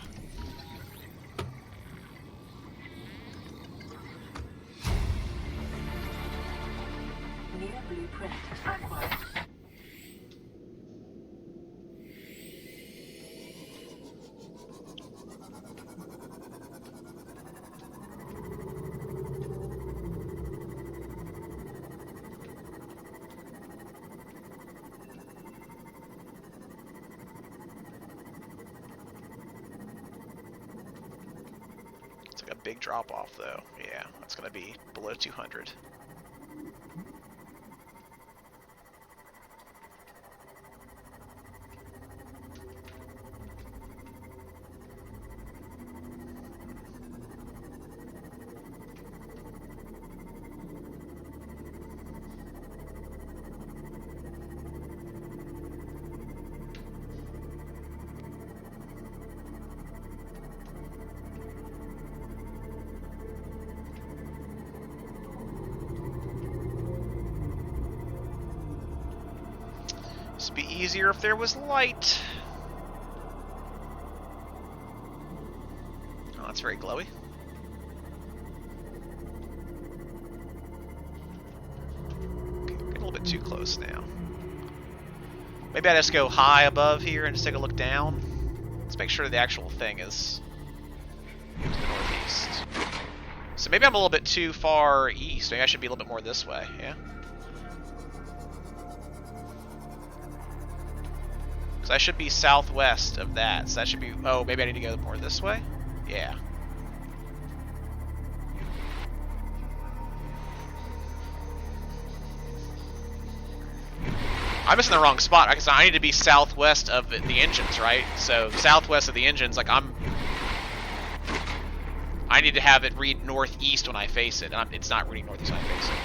Speaker 7: Blueprint acquired.
Speaker 1: It's like a big drop off though. Yeah, that's gonna be below 200. This would be easier if there was light. Oh, that's very glowy. Okay, getting a little bit too close now. Maybe I just go high above here and just take a look down. Let's make sure the actual thing is to the northeast. So maybe I'm a little bit too far east. Maybe I should be a little bit more this way, yeah? So I should be southwest of that. So that should be... Oh, maybe I need to go more this way? Yeah. I'm just in the wrong spot. Because I need to be southwest of the engines, right? So southwest of the engines, like I need to have it read northeast when I face it. And it's not reading northeast when I face it.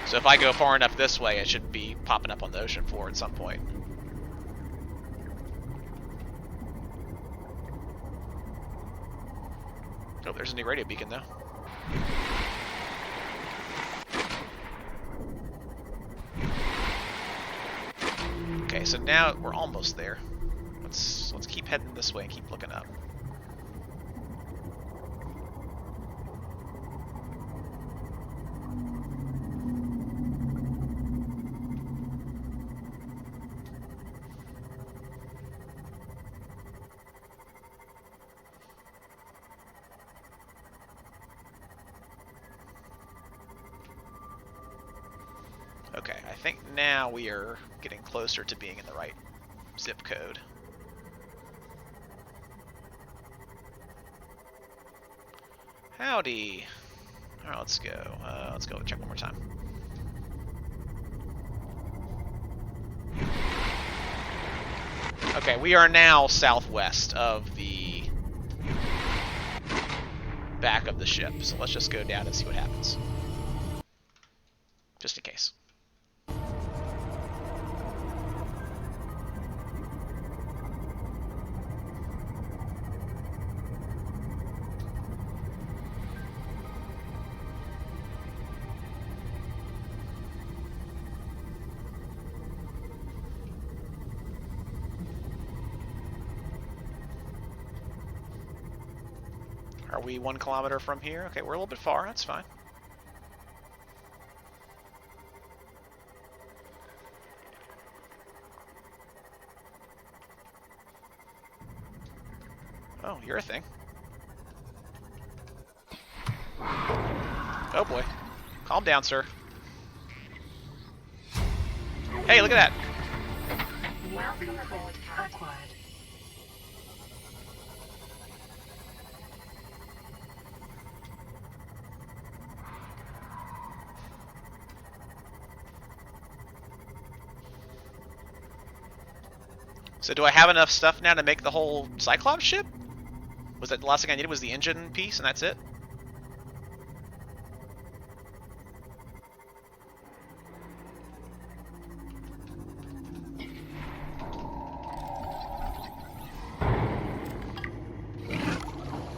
Speaker 1: So if I go far enough this way, it should be popping up on the ocean floor at some point. Oh, there's a new radio beacon, though. Okay, so now we're almost there. Let's keep heading this way and keep looking up. Okay, I think now we are getting closer to being in the right zip code. Howdy. Alright, let's go. Let's go check one more time. Okay, we are now southwest of the back of the ship, so let's just go down and see what happens. Just in case. Are we 1 kilometer from here? Okay, we're a little bit far. That's fine. Oh, you're a thing. Oh boy. Calm down, sir. Hey, look at that.
Speaker 7: Welcome aboard, Captain.
Speaker 1: So do I have enough stuff now to make the whole Cyclops ship? Was that the last thing I needed was the engine piece and that's it?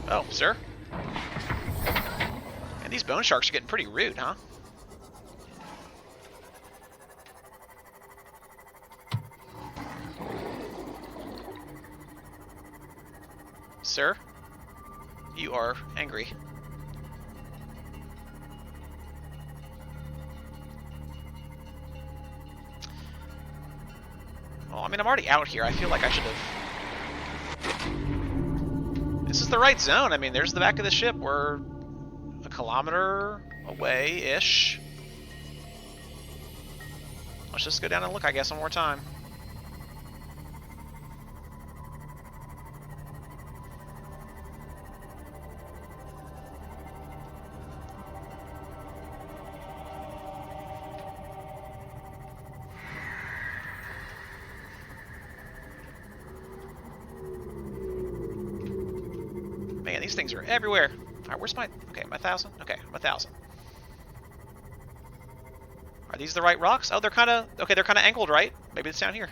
Speaker 1: Oh, sir? And these bone sharks are getting pretty rude, huh? Sir? You are angry. Well, I mean, I'm already out here. I feel like I should have... This is the right zone. I mean, there's the back of the ship. We're a kilometer away-ish. Let's just go down and look, I guess, one more time. Man, these things are everywhere. Alright, where's my... Okay, my 1,000? Okay, my 1,000. Are these the right rocks? Oh, they're kind of... Okay, they're kind of angled, right? Maybe it's down here.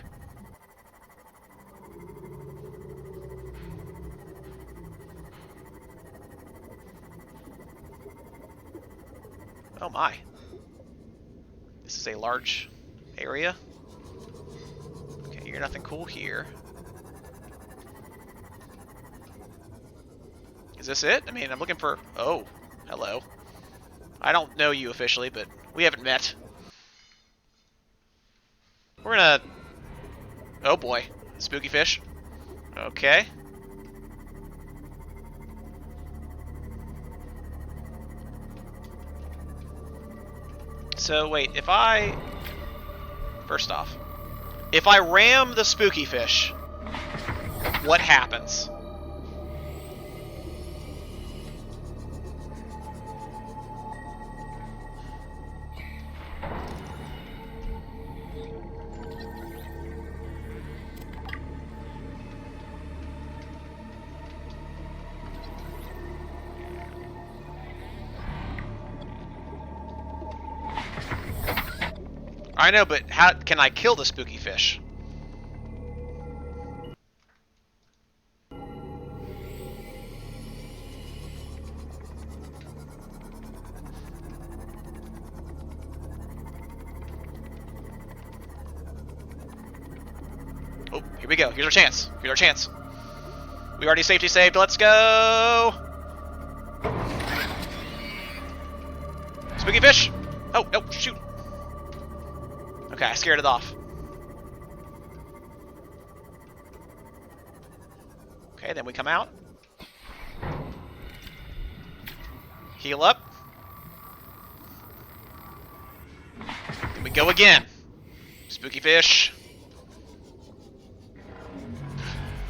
Speaker 1: Oh my. This is a large area. Okay, you're nothing cool here. Is this it? I mean, I'm looking for... Oh, hello. I don't know you officially, but we haven't met. We're gonna... Oh boy. Spooky fish. Okay. So, wait, if I... First off, if I ram the spooky fish, what happens? I know, but how can I kill the spooky fish? Oh, here we go. Here's our chance. Here's our chance. We already safety saved. Let's go! Spooky fish! Oh, no, shoot. Okay, I scared it off. Okay, then we come out. Heal up. Then we go again. Spooky fish.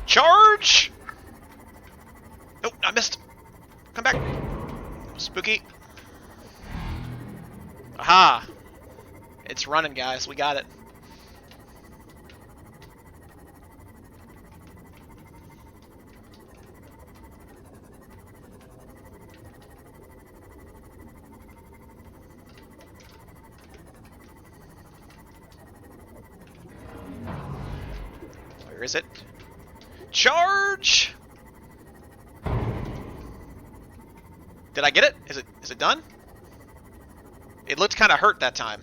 Speaker 1: Charge! Oh, I missed. Come back. Spooky. Aha. It's running, guys. We got it. Where is it? Charge! Did I get it? Is it done? It looked kind of hurt that time.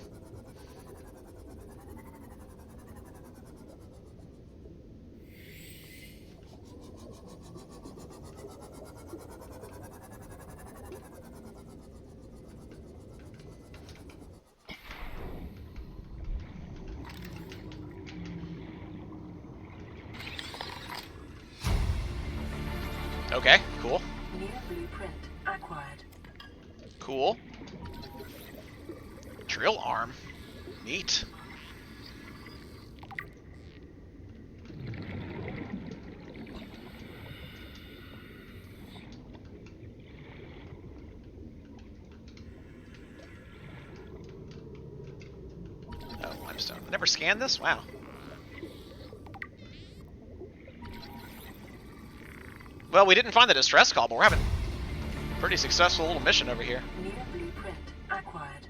Speaker 1: Okay, cool.
Speaker 7: New blueprint acquired.
Speaker 1: Cool. Drill arm. Neat. Oh, limestone. Never scanned this? Wow. Well, we didn't find the distress call, but we're having a pretty successful little mission over here.
Speaker 7: New blueprint acquired.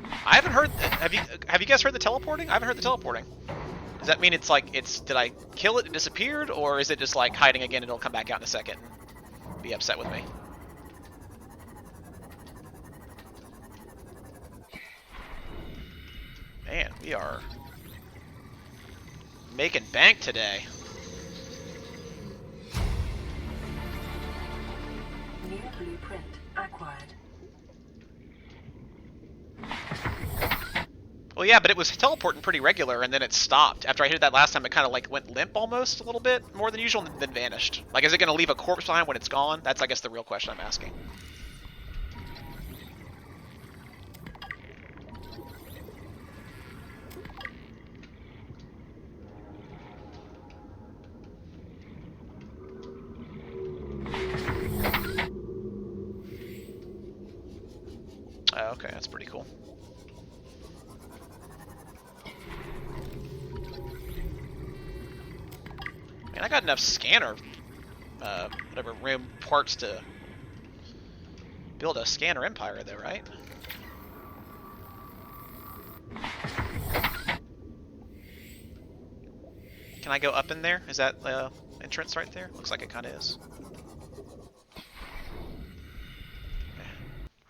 Speaker 1: I haven't heard. Have you guys heard the teleporting? I haven't heard the teleporting. Does that mean it's like did I kill it and disappeared, or is it just like hiding again and it'll come back out in a second and be upset with me? Man, we are making bank today.
Speaker 7: New blueprint acquired.
Speaker 1: Well, yeah, but it was teleporting pretty regular, and then it stopped. After I hit it that last time, it kind of like went limp almost a little bit, more than usual, and then vanished. Like, is it going to leave a corpse behind when it's gone? That's, I guess, the real question I'm asking. Oh, okay, that's pretty cool. Man, I got enough scanner, whatever room parts to build a scanner empire though, right? Can I go up in there? Is that entrance right there? Looks like it kind of is.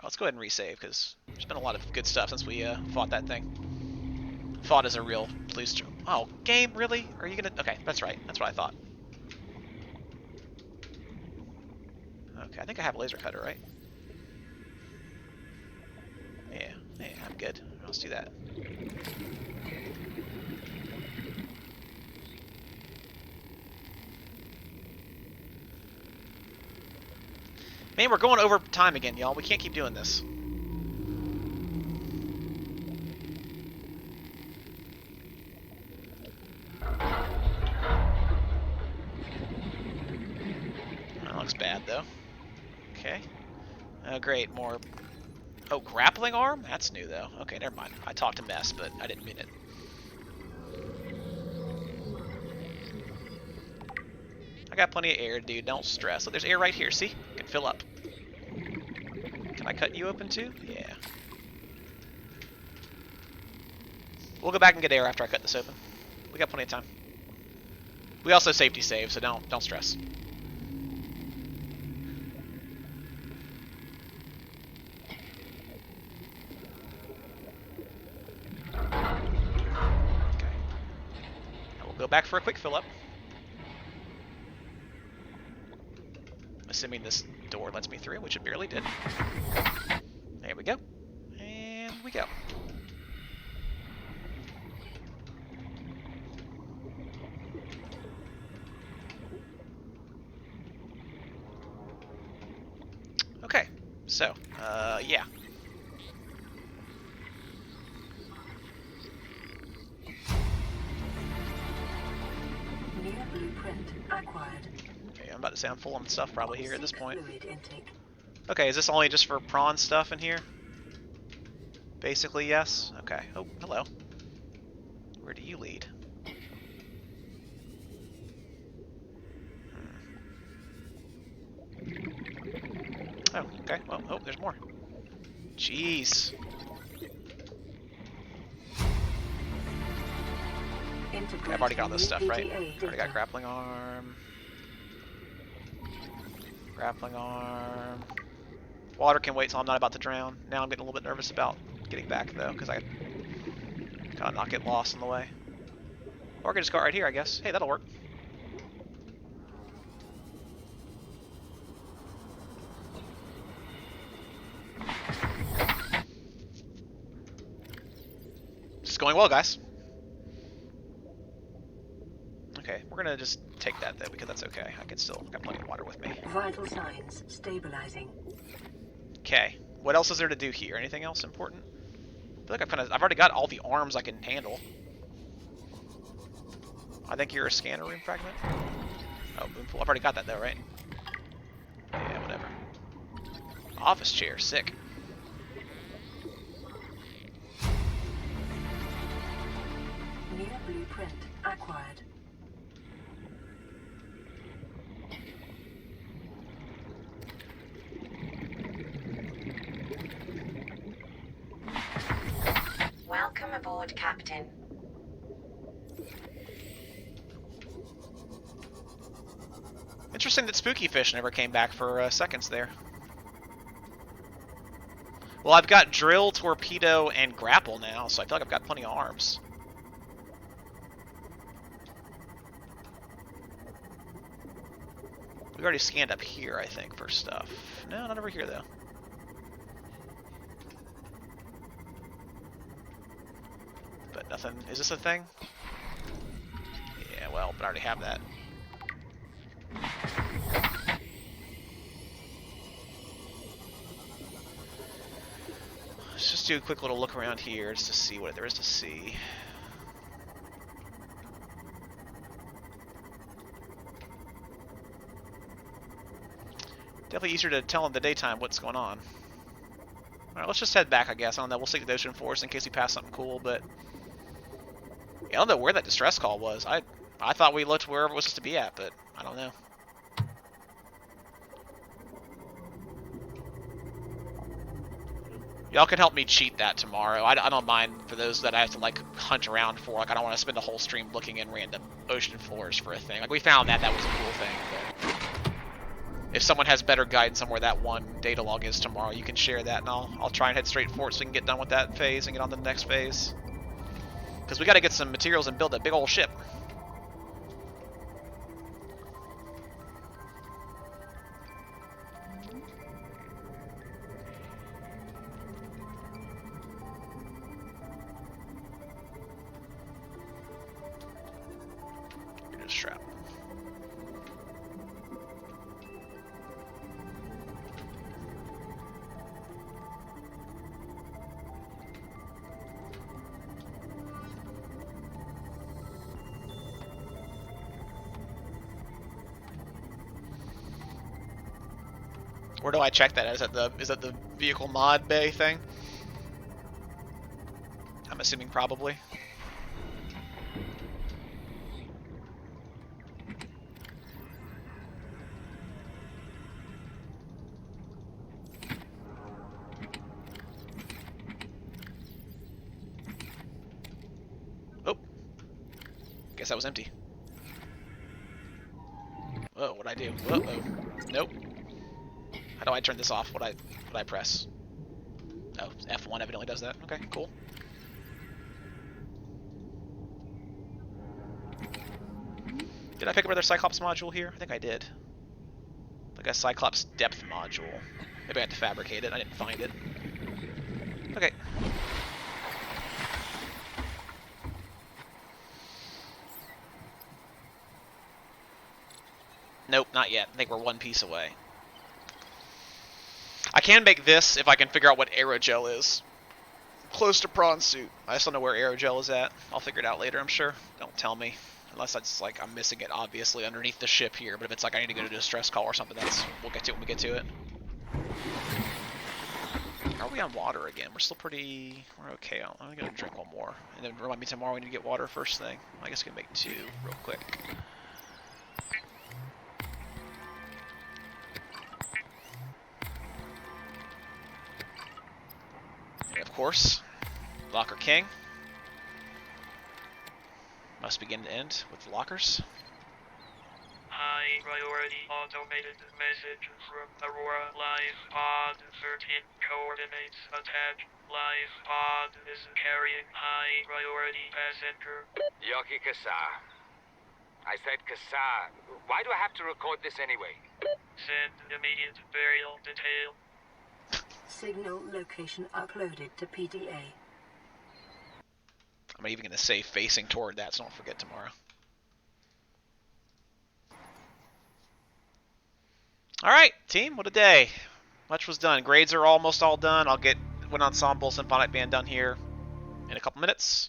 Speaker 1: Let's go ahead and resave, because there's been a lot of good stuff since we fought that thing. Fought as a real police... Oh, game? Really? Are you gonna... Okay, that's right. That's what I thought. Okay, I think I have a laser cutter, right? Yeah, I'm good. Let's do that. Man, we're going over time again, y'all. We can't keep doing this. That looks bad, though. Okay. Oh, great. More... Oh, grappling arm? That's new, though. Okay, never mind. I talked a mess, but I didn't mean it. I got plenty of air, dude. Don't stress. So there's air right here. See? I can fill up. Can I cut you open, too? Yeah. We'll go back and get air after I cut this open. We got plenty of time. We also safety save, so don't stress. Okay. Now we'll go back for a quick fill up. Assuming this door lets me through, which it barely did. There we go. And we go. Okay, so, yeah.
Speaker 7: New blueprint acquired.
Speaker 1: Okay, I'm about to say I'm full on stuff probably here at this point. Okay, is this only just for prawn stuff in here? Basically, yes. Okay. Oh, hello. Where do you lead? Oh, okay. Well, oh, there's more. Jeez. Okay, I've already got all this stuff, right? Already got grappling arm. Grappling arm. Water can wait till I'm not about to drown. Now I'm getting a little bit nervous about getting back, though, because I kind of not get lost on the way. Or I could just go right here, I guess. Hey, that'll work. It's going well, guys. Okay, we're gonna just take that though because that's okay. I can still got plenty of water with me.
Speaker 7: Vital signs stabilizing.
Speaker 1: Okay, what else is there to do here? Anything else important? I feel like I've already got all the arms I can handle. I think you're a scanner room fragment. Oh, Boompool. I've already got that though, right? Yeah, whatever. Office chair, sick.
Speaker 7: New blueprint acquired.
Speaker 8: Welcome aboard, Captain.
Speaker 1: Interesting that Spooky Fish never came back for seconds there. Well, I've got drill, torpedo, and grapple now, so I feel like I've got plenty of arms. We already scanned up here, I think, for stuff. No, not over here, though. But nothing. Is this a thing? Yeah, well, but I already have that. Let's just do a quick little look around here just to see what there is to see. Definitely easier to tell in the daytime what's going on. Alright, let's just head back, I guess. I don't know, we'll stick to the Ocean Force in case we pass something cool, but... Yeah, I don't know where that distress call was. I thought we looked wherever it was supposed to be at, but I don't know. Y'all can help me cheat that tomorrow. I don't mind for those that I have to, like, hunt around for. Like, I don't want to spend a whole stream looking in random ocean floors for a thing. Like, we found that was a cool thing, but... If someone has better guidance on where that one data log is tomorrow, you can share that, and I'll try and head straight for it so we can get done with that phase and get on to the next phase. Because we got to get some materials and build a big old ship. Here's a strap. Where do I check that? Is that the vehicle mod bay thing? I'm assuming probably. Oh, guess that was empty. Whoa, what'd I do? Uh-oh. Nope. How do I turn this off? What I press? Oh, F1 evidently does that. Okay, cool. Did I pick up another Cyclops module here? I think I did. Like a Cyclops depth module. Maybe I had to fabricate it. I didn't find it. Okay. Nope, not yet. I think we're one piece away. I can make this if I can figure out what aerogel is. Close to prawn suit. I just don't know where aerogel is at. I'll figure it out later, I'm sure. Don't tell me. Unless it's like I'm missing it, obviously, underneath the ship here. But if it's like I need to go to a distress call or something, we'll get to it when we get to it. Are we on water again? We're still pretty... We're okay. I'm going to drink one more. And then remind me tomorrow we need to get water first thing. I guess we can make 2 real quick. And of course, Locker King. Must begin to end with the lockers.
Speaker 9: High priority automated message from Aurora. Live pod 13 coordinates attached. Live pod is carrying high priority passenger.
Speaker 10: Yoki Kassar. I said Kassar. Why do I have to record this anyway?
Speaker 9: Send immediate burial detail.
Speaker 7: Signal location uploaded to PDA.
Speaker 1: I'm even going to say facing toward that, so don't forget tomorrow. All right, team, what a day. Much was done. Grades are almost all done. I'll get Wind Ensemble Symphonic Band done here in a couple minutes.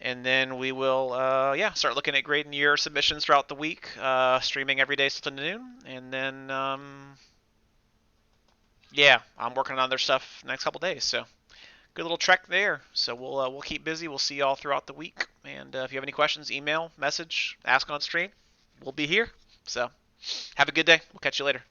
Speaker 1: And then we will, start looking at grading your submissions throughout the week, streaming every day till noon. And then, I'm working on other stuff next couple days. So good little trek there. So we'll keep busy. We'll see y'all throughout the week. And if you have any questions, email, message, ask on stream. We'll be here. So have a good day. We'll catch you later.